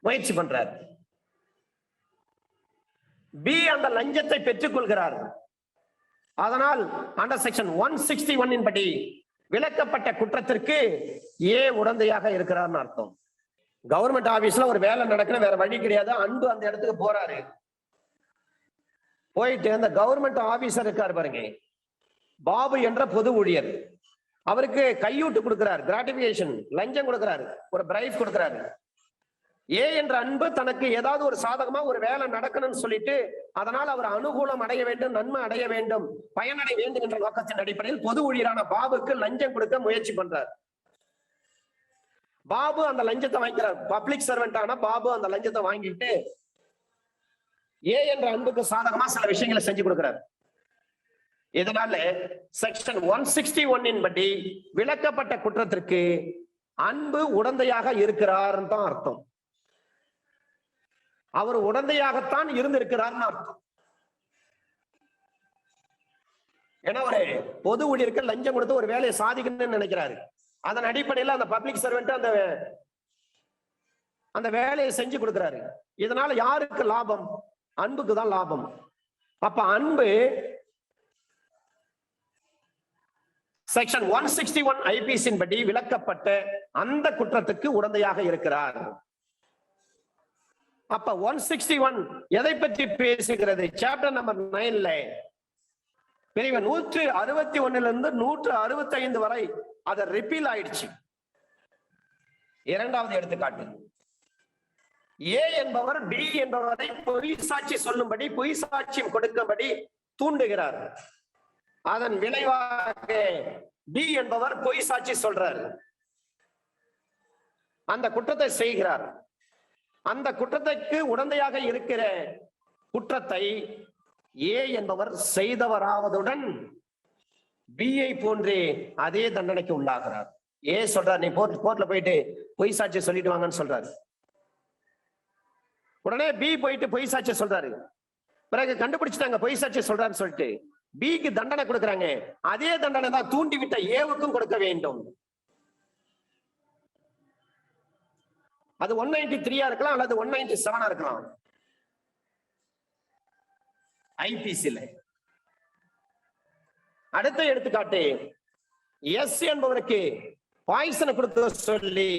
முயற்சி பண்றார். பி அந்த லஞ்சத்தை பெற்றுக் கொள்கிறார். அதனால் அண்டர் செக்ஷன் 161 படி விலக்கப்பட்ட குற்றத்திற்கு ஏ உடந்தையாக இருக்கிறார்னு அர்த்தம். கவர்மெண்ட் ஆபீஸ்ல ஒரு வேலை நடக்கணும், வேற வழி கிடையாது. அன்பு அந்த இடத்துக்கு போறாரு. போயிட்டு அந்த கவர்மெண்ட் ஆபீசர் இருக்காரு பாருங்க, பாபு என்ற பொது ஊழியர், அவருக்கு கையூட்டு கொடுக்கிறார், கிராட்டிபிகேஷன் லஞ்சம் கொடுக்கிறாரு, ஒரு பிரைப் கொடுக்கிறாரு. ஏ என்ற அன்பு தனக்கு ஏதாவது ஒரு சாதகமா ஒரு வேலை நடக்கணும்னு சொல்லிட்டு அதனால் அவர் அனுகூலம் அடைய வேண்டும், நன்மை அடைய வேண்டும், பயனடைய வேண்டும் என்ற நோக்கத்தின் அடிப்படையில் பொது ஊழியரான பாபுக்கு லஞ்சம் கொடுக்க முயற்சி பண்றார். பாபு அந்த லஞ்சத்தை வாங்கிக்கிறார். பப்ளிக் சர்வெண்ட் ஆன பாபு அந்த லஞ்சத்தை வாங்கிட்டு ஏ என்ற அன்புக்கு சாதகமா சில விஷயங்களை செஞ்சு கொடுக்கிறார். இதனால செக்ஷன் 161 படி விலக்கப்பட்ட குற்றத்திற்கு அன்பு உடந்தையாக இருக்கிறார் தான் அர்த்தம். அவர் உடந்தையாகத்தான் இருந்திருக்கிறார்னு அர்த்தம். ஏன்னா ஒரு பொது ஊழியருக்கு லஞ்சம் கொடுத்து ஒரு வேலையை சாதிக்கணும்னு நினைக்கிறாரு. அதன் அடிப்படையில் அந்த பப்ளிக் சர்வெண்ட் அந்த வேலையை செஞ்சு கொடுக்கிறாரு. இதனால யாருக்கு லாபம்? அன்புக்கு தான் லாபம். அப்ப அன்பு செக்ஷன் 161 ஐபிசி படி விலக்கப்பட்ட அந்த குற்றத்துக்கு உடந்தையாக இருக்கிறார். அப்ப 161 எதை பற்றி பேசுகிறது? சாப்டர் நம்பர் 9ல பிரிவு 161 165 வரை அது ரிப்பீல் ஆயிடுச்சு. இரண்டாவது எடுத்துக்காட்டு, ஏ என்பவர் பி என்பவரை பொய் சாட்சி சொல்லும்படி பொய் சாட்சியம் கொடுக்கும்படி தூண்டுகிறார். அதன் விளைவாக பி என்பவர் பொய் சாட்சி சொல்றார், அந்த குற்றத்தை செய்கிறார். அந்த குற்றத்திற்கு உடந்தையாக இருக்கிற குற்றத்தை ஏ என்பவர் செய்தவராவதுடன் பிஐ போன்றே அதே தண்டனைக்கு உள்ளாகிறார். ஏ சொல்றார், நீ கோர்ட்ல போயிட்டு பொய் சாட்சி சொல்லிட்டு வாங்கன்னு சொல்றாரு. உடனே பி போயிட்டு பொய் சாட்சி சொல்றாரு. பிறகு கண்டுபிடிச்சிட்டாங்க பொய் சாட்சி சொல்றான்னு சொல்லிட்டு பிக்கு தண்டனை கொடுக்குறாங்க. அதே தண்டனை தான் தூண்டிவிட்ட ஏவுக்கும் கொடுக்க வேண்டும். அது 193 இருக்கலாம் அல்லது 197 இருக்கலாம் ஐபிசில. அடுத்த எடுத்துக்காட்டு, எஸ் என்பவருக்கு பாய்சனை கொடுக்க சொல்லி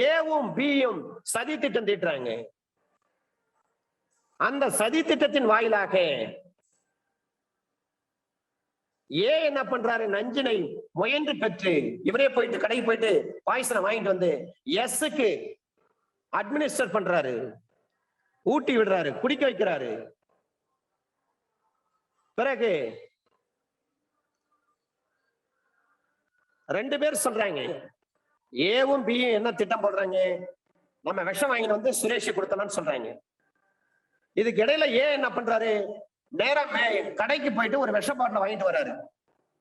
ஏவும் பியும் சதி திட்டம் தீட்டுறாங்க. அந்த சதி திட்டத்தின் வாயிலாக ஏ என்ன பண்றாரு, நஞ்சினை முயன்று பெற்று இவரே போயிட்டு கடைக்கு போயிட்டு பாய்சனை வாங்கிட்டு வந்து எஸ்க்கு அட்மினிஸ்டர் பண்றாரு, ஊட்டி விடுறாரு, குடிக்க வைக்கிறாரு. பிறகு 2 பேர் சொல்றாங்க, ஏவும் பியும் என்ன திட்டம் போடுறாங்க? நம்ம விஷம் வாங்கிட்டு வந்து சுரேஷ் கொடுத்தலாம்னு சொல்றாங்க. இதுக்கு இடையில என்ன பண்றாரு? நேரம் கடைக்கு போயிட்டு ஒரு விஷ பாட்டில வாங்கிட்டு வர்றாரு.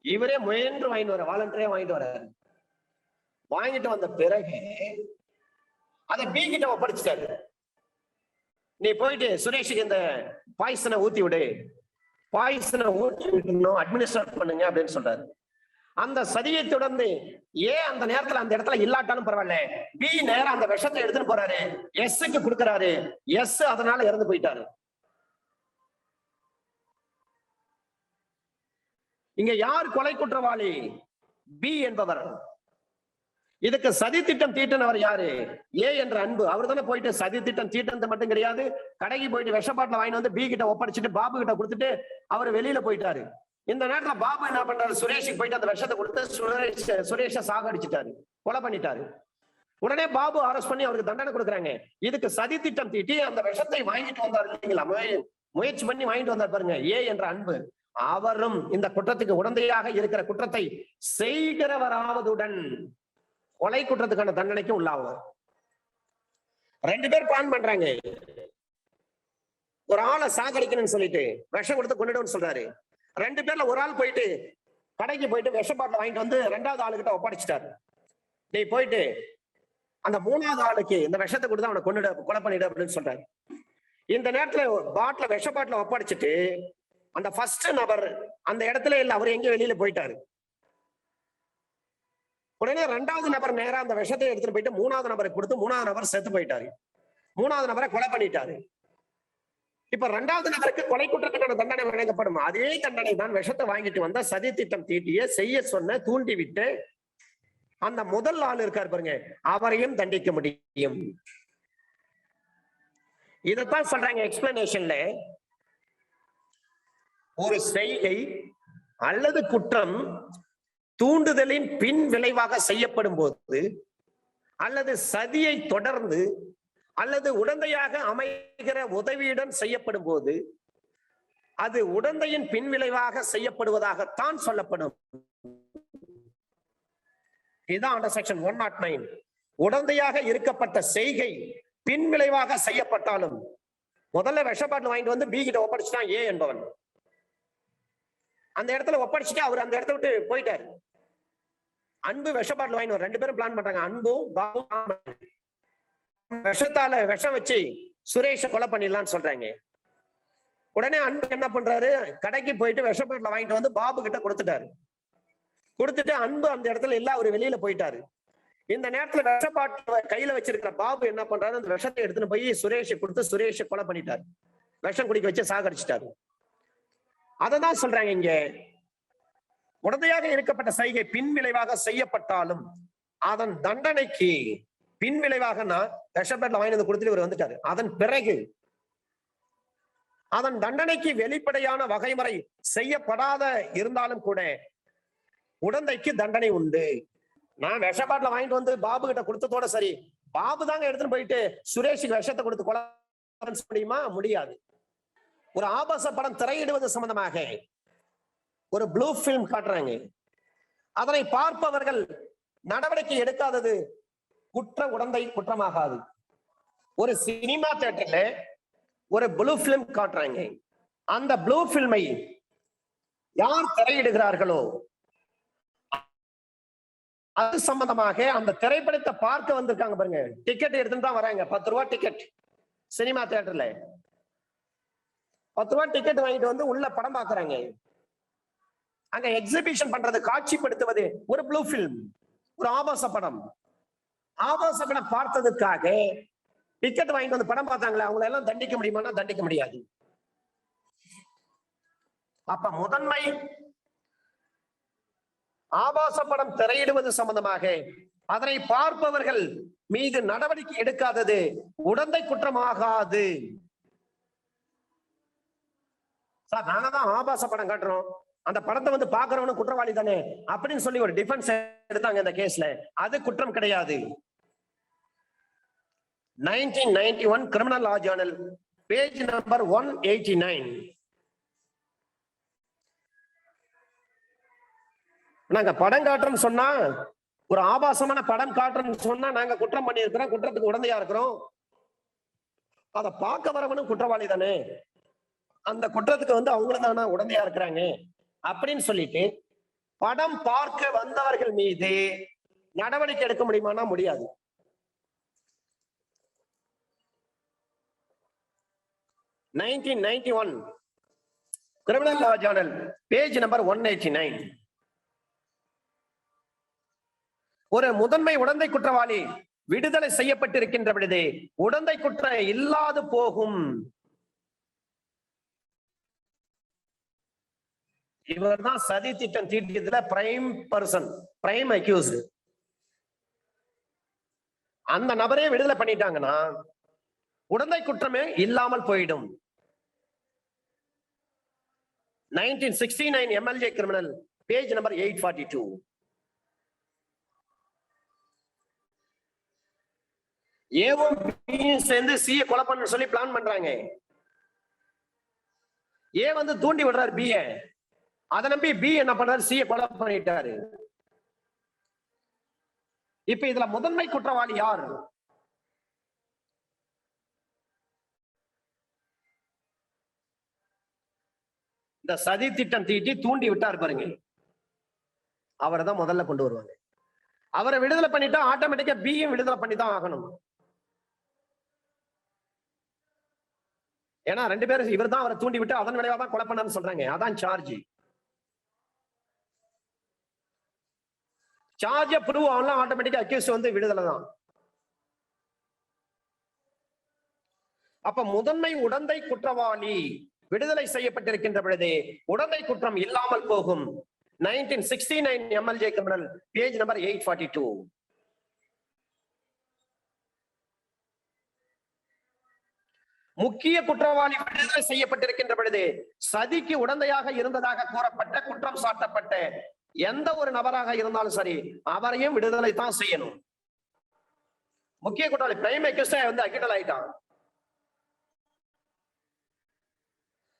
இவரே முயன்று வாங்கிட்டு வர, வாலண்டரியா வாங்கிட்டு வர்றாரு. வாங்கிட்டு வந்த பிறகு அதை பி கிட்ட ஒப்படைச்சிட்டாரு. நீ போயிட்டு சுரேஷுக்கு இந்த பாய்சனை ஊத்தி விடு, பாய்சனை ஊத்தி விடணும், அட்மினிஸ்ட்ரேட் பண்ணுங்க அப்படின்னு சொல்றாரு. அந்த சதியை தொடர்ந்து அந்த நேரத்துல அந்த இடத்துல இல்லாட்டாலும் பரவாயில்ல, பி நேரம் அந்த விஷத்தை எடுத்துட்டு போறாரு, எஸ்க்கு கொடுக்கிறாரு. எஸ் அதனால இறந்து போயிட்டாரு. இங்க யார் கொலை குற்றவாளி? பி என்பவர். இதுக்கு சதி திட்டம் தீட்டினவர் யாரு? ஏ என்ற அன்பு. அவர் தானே போயிட்டு சதி திட்டம் தீட்டினது மட்டும் கிடையாது, கடைக்கு போயிட்டு விஷப்பாட்டில வாங்கிட்டு வந்து பி கிட்ட ஒப்படைச்சிட்டு பாபு கிட்ட கொடுத்துட்டு அவர் வெளியில போயிட்டாரு. இந்த நேரத்துல பாபு என்ன பண்றாரு? சுரேஷுக்கு போயிட்டு அந்த விஷத்தை கொடுத்து சுரேஷ சாகடிச்சிட்டாரு, கொலை பண்ணிட்டாரு. உடனே பாபு அரெஸ்ட் பண்ணி அவருக்கு தண்டனை கொடுக்குறாங்க. இதுக்கு சதி திட்டம் தீட்டி அந்த விஷத்தை வாங்கிட்டு வந்தார் இல்லைங்களா, முயற்சி பண்ணி வாங்கிட்டு வந்தார் பாருங்க, ஏ என்ற அன்பு. அவரும் இந்த குற்றத்துக்கு உடந்தையாக இருக்கிற குற்றத்தை செய்கிறவராவதுடன் கொலை குற்றத்துக்கான தண்டனைக்கும் உள்ளாவார். 2 பேர் பிளான் பண்றாங்க. ஒரு ஆளை சாகடிக்கணும்னு சொல்லிட்டு விஷம் கொடுத்து கொண்டுடுன்னு சொல்றாரு. 2 பேர்ல ஒரு ஆள் போயிட்டு கடைக்கு போயிட்டு விஷ பாட்டில் வாங்கிட்டு வந்து 2வது ஆளுகிட்ட ஒப்படைச்சிட்டாரு. நீ போயிட்டு அந்த 3வது ஆளுக்கு இந்த விஷத்தை கொடுத்து அவனை கொண்டுடு, கொலை பண்ணிடு அப்படின்னு சொல்றாரு. இந்த நேரத்துல பாட்டில விஷ பாட்டில ஒப்படைச்சிட்டு அந்த ஃபர்ஸ்ட் நபர் அந்த இடத்துல இல்ல, அவர் எங்க வெளியில போயிட்டாரு. உடனே 2வது நபர் நேரா அந்த விஷத்தை எடுத்துட்டு போயிட்டு 3வது நபரை கொடுத்து 3வது நபர் செத்து போயிட்டாரு. 3வது நபரை கொலை பண்ணிட்டாரு. இப்ப 2வது நபருக்கு கொலை குற்றத்துக்கான தண்டனை வழங்கப்படும். அதே தண்டனை தான் விஷத்தை வாங்கிட்டு வந்த சதி திட்டம் தீட்டிய செய்ய சொன்ன தூண்டி விட்டு அந்த முதல் ஆள் இருக்கார் பாருங்க, அவரையும் தண்டிக்க முடியும். இதத்தான் சொல்றாங்க எக்ஸ்பிளனேஷன்ல, ஒரு செய்கை அல்லது குற்றம் தூண்டுதலின் பின் விளைவாக செய்யப்படும் போது அல்லது சதியை தொடர்ந்து அல்லது உடந்தையாக அமைகிற உதவியுடன் செய்யப்படும் போது அது உடந்தையின் பின் விளைவாக செய்யப்படுவதாகத்தான் சொல்லப்படும். இதுதான் அண்டர் செக்ஷன் 109. உடந்தையாக இருக்கப்பட்ட செய்கை பின் விளைவாக செய்யப்பட்டாலும், முதல்ல விஷப்பாட்டில் வாங்கிட்டு வந்து பி கிட்ட ஒப்படைச்சிட்டான் ஏ என்பவன். அந்த இடத்துல ஒப்படைச்சிட்டு அவர் அந்த இடத்த விட்டு போயிட்டாரு. அன்பு விஷப்பாட்டில் வாங்கிட்டு 2 பேரும் பிளான் பண்றாங்க. அன்பும் பாபும் விஷத்தால விஷம் வச்சு சுரேஷ கொலை பண்ணிடலாம்னு சொல்றாங்க. உடனே அன்பு என்ன பண்றாரு? கடைக்கு போயிட்டு விஷப்பாட்டில் வாங்கிட்டு வந்து பாபு கிட்ட கொடுத்துட்டாரு. கொடுத்துட்டு அன்பு அந்த இடத்துல இல்ல, அவர் வெளியில போயிட்டாரு. இந்த நேரத்துல விஷப்பாட்டு கையில வச்சிருக்கிற பாபு என்ன பண்றாரு? அந்த விஷத்தை எடுத்துன்னு போய் சுரேஷ கொடுத்து சுரேஷ கொலை பண்ணிட்டாரு, விஷம் குடிக்க வச்சு சாகடிச்சிட்டாரு. அததான் சொல்றாங்க இங்க, உடந்தையாக இருக்கப்பட்ட செய்கை பின் விளைவாக செய்யப்பட்டாலும் அதன் தண்டனைக்கு பின் விளைவாக விஷப்பாட்டில் வாங்கி கொடுத்துட்டு இவர் வந்துட்டாரு. அதன் பிறகு அதன் தண்டனைக்கு வெளிப்படையான வகைமுறை செய்யப்படாத இருந்தாலும் கூட உடந்தைக்கு தண்டனை உண்டு. நான் விஷப்பாட்டில் வாங்கிட்டு வந்து பாபு கிட்ட கொடுத்ததோட சரி, பாபு தாங்க எடுத்துட்டு போயிட்டு சுரேஷுக்கு விஷத்தை கொடுத்து கொலை முடியுமா? முடியாது. ஒரு ஆபாச படம் திரையிடுவது சம்பந்தமாக ஒரு ப்ளூ பிலிம் காட்டுறாங்க. அதனை பார்ப்பவர்கள் நடவடிக்கை எடுக்காதது குற்ற உடந்தை குற்றமாகாது. ஒரு சினிமா தியேட்டர்ல ஒரு ப்ளூ பிலிம் காட்டுறாங்க. அந்த ப்ளூ பிலிமை யார் திரையிடுகிறார்களோ அது சம்பந்தமாக அந்த திரைப்படத்தை பார்க்க வந்திருக்காங்க பாருங்க, டிக்கெட் எடுத்துட்டு தான் வராங்க. 10 ரூபாய் டிக்கெட். சினிமா தியேட்டர்ல 10 ரூபாய் டிக்கெட் வாங்கிட்டு வந்து உள்ள படம் பாக்குறாங்க. அங்க எக்ஸிபிஷன் பண்றது, காட்சிப்படுத்துவது ஒரு ப்ளூ பிலிம், ஒரு ஆபாச படம். ஆபாச படம் பார்த்ததுக்காக டிக்கெட் வாங்கிட்டு வந்து படம் பார்த்தாங்களே, அவங்களை எல்லாம் தண்டிக்க முடியுமானா தண்டிக்க முடியாது. அப்ப முதன்மை ஆபாச படம் திரையிடுவது சம்பந்தமாக அதனை பார்ப்பவர்கள் மீது நடவடிக்கை எடுக்காதது உடந்தை குற்றமாகாது. சார், நாங்கதான் ஆபாச படம் காட்டுறோம், அந்த படத்தை வந்து பாக்குறவனு குற்றவாளி தானே அப்படின்னு சொல்லி ஒரு டிஃபென்ஸ் எடுத்தாங்க இந்த கேஸ்ல. அது குற்றம் கிடையாது. 1991 கிரிமினல் லா ஜர்னல், பேஜ் நம்பர் 189. நாங்க படம் காட்டுறோம் சொன்னா ஒரு ஆபாசமான படம் காட்டுறோம்னு சொன்னா நாங்க குற்றம் பண்ணி இருக்கிறோம், குற்றத்துக்கு உடந்தையா இருக்கிறோம். அதை பார்க்க வரவனும் குற்றவாளி தானே, அந்த குற்றத்துக்கு அவங்களும் தானே உடந்தையா இருக்கிறாங்க அப்படின்னு சொல்லிட்டு படம் பார்க்க வந்தவர்கள் மீது நடவடிக்கை எடுக்க முடியுமானா முடியாது. Criminal Law Journal, page number 189. ஒரு முதன்மை உடந்தை குற்றவாளி விடுதலை செய்யப்பட்டிருக்கின்ற பொழுது உடந்தை குற்றம் இல்லாது போகும். இவர் தான் சதி திட்டம் தீட்டியதுல பிரைம் பர்சன், பிரைம் அக்யூஸ்ட். அந்த நபரே விடுதலை பண்ணிட்டாங்கன்னா உடந்தை குற்றமே இல்லாமல் போயிடும். 1969 MLJ criminal, page number 842. ஏவும் பியும் சேர்ந்து சியை கொலை பண்ண சொல்லி பிளான் பண்றாங்க. ஏ தூண்டி விடுறாரு பிய, அதை நம்பி பி என்ன பண்றாரு, சியை கொலை பண்ணிட்டாரு. இப்ப இதுல முதன்மை குற்றவாளி யார்? இந்த சதி திட்டம் தீட்டி தூண்டி விட்டார் பாருங்க, அவரை தான் முதல்ல கொண்டு வருவாங்க. அவரை விடுதலை பண்ணிட்டா ஆட்டோமேட்டிக்கா பியும் விடுதலை பண்ணி தான் ஆகணும். ஏன்னா ரெண்டு பேரும் இவர் தான் அவரை தூண்டி விட்டு அதன் விளைவா தான் கொலை பண்ணான்னு சொல்றாங்க. அதான் சார்ஜ். சார்ஜ் ப்ரூவ் ஆகலாம், ஆட்டோமேட்டிக்கா அக்யூஸ் விடுதலை தான். அப்ப முதன்மை உடந்தை குற்றவாளி விடுதலை செய்யப்பட்டிருக்கின்ற பொழுது உடந்தை குற்றம் இல்லாமல் போகும். 1969 MLJ criminal, page number 842. முக்கிய குற்றவாளி விடுதலை செய்யப்பட்டிருக்கின்ற பொழுது சதிக்கு உடந்தையாக இருந்ததாக கூறப்பட்ட குற்றம் சாட்டப்பட்ட எந்த ஒரு நபராக இருந்தாலும் சரி அவரையும் விடுதலை தான் செய்யணும். முக்கிய குற்றவாளி பிரைம் அக்யூஸ்ட் அக்யூட்டல் ஆயிட்டான்.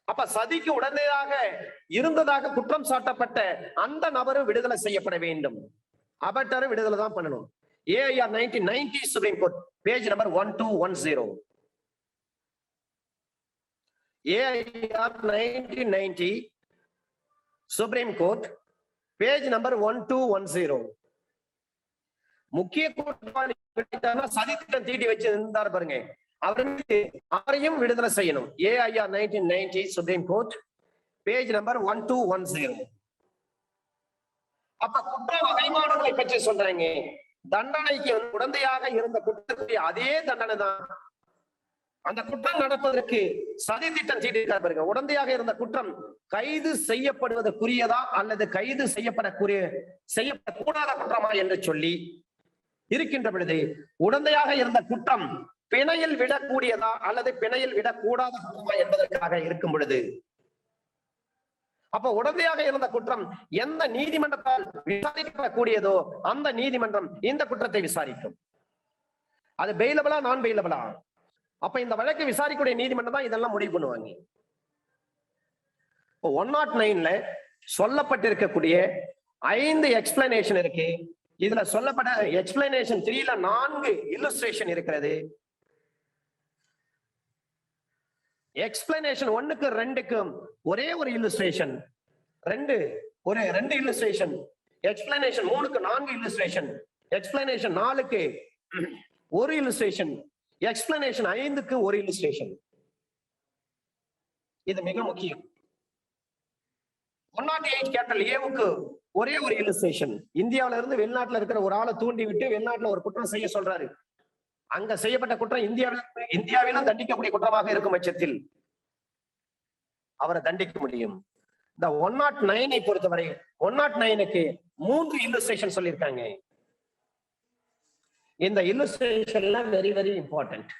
அப்ப சதிக்கு உடந்தையாக இருந்ததாக குற்றம் சாட்டப்பட்ட அந்த நபரும் விடுதலை செய்யப்பட வேண்டும். அபட்டரும் விடுதலை தான் பண்ணணும். AIR 1990 Supreme Court, page number 1210. AIR 1990 Supreme Court, page number 1210. முக்கிய குற்றவாளி சதி திட்டம் தீட்டி வச்சு இருந்தார் பாருங்க, அவரையும் விடுதலை செய்யணும். AIR 1990 Supreme Court, page number 1210. அப்ப குற்ற வகைப்பாடுகளை பற்றி சொல்றாங்க. தண்டனைக்கு உடந்தையாக இருந்த குற்றத்துக்கு அதே தண்டனை தான். அந்த குற்றம் நடப்பதற்கு சதி திட்டம் தீட்டிருக்கார் பாருங்க. உடந்தையாக இருந்த குற்றம் கைது செய்யப்படுவதற்குரியதா அல்லது கைது செய்யப்படக்கூடாத குற்றமா என்று சொல்லி இருக்கின்ற பொழுது உடந்தையாக இருந்த குற்றம் பிணையில் விடக்கூடியதா அல்லது பிணையில் விடக்கூடாத குற்றமா என்பதற்காக இருக்கும் பொழுது, அப்ப உடந்தையாக இருந்த குற்றம் எந்த நீதிமன்றத்தால் விசாரிக்கக்கூடியதோ அந்த நீதிமன்றம் இந்த குற்றத்தை விசாரிக்கும். அது பெயிலபிளா நான் பெயிலபிளா, அப்ப இந்த வழக்கு விசாரிக்கக்கூடிய நீதிமன்றம் தான் இதெல்லாம் முடிவு பண்ணுவாங்க. 109ல சொல்லப்பட்டிருக்கக்கூடிய 5 எக்ஸ்பிளனேஷன் இருக்கு. இதுல சொல்லப்பட்ட எக்ஸ்பிளனேஷன் 3ல 4 இல்லுஸ்ட்ரேஷன் இருக்கிறது. எக்ஸ்பிளனேஷன் 1க்கு 2க்கும் ஒரே ஒரு இல்லுஸ்ட்ரேஷன், 2 இல்லுஸ்ட்ரேஷன். எக்ஸ்பிளனேஷன் 3க்கு 4 இல்லுஸ்ட்ரேஷன். எக்ஸ்பிளனேஷன் 4க்கு 1 இல்லுஸ்ட்ரேஷன். எக்ஸ்பிளனேஷன் 5க்கு 1 இல்லுஸ்ட்ரேஷன். இது மிக முக்கியம். 108 கேபிட்டல் ஏவுக்கு ஒரே ஒரு இல்லுஸ்ட்ரேஷன். இந்தியாவில இருந்து வெளிநாட்டுல இருக்கிற ஒரு ஆளை தூண்டி விட்டு வெளிநாட்டுல ஒரு குற்றம் செய்ய சொல்றாரு. அங்க செய்யப்பட்ட குற்றம் இந்தியாவிலும் தண்டிக்கக்கூடிய குற்றமாக இருக்கும் பட்சத்தில் அவரை தண்டிக்க முடியும். இந்த 109 பொறுத்தவரை 109க்கு 3 இல்லுஸ்ட்ரேஷன் சொல்லியிருக்காங்க. இந்த இல்லுஸ்ட்ரேஷன்ல வெரி வெரி இம்பார்ட்டன்ட்.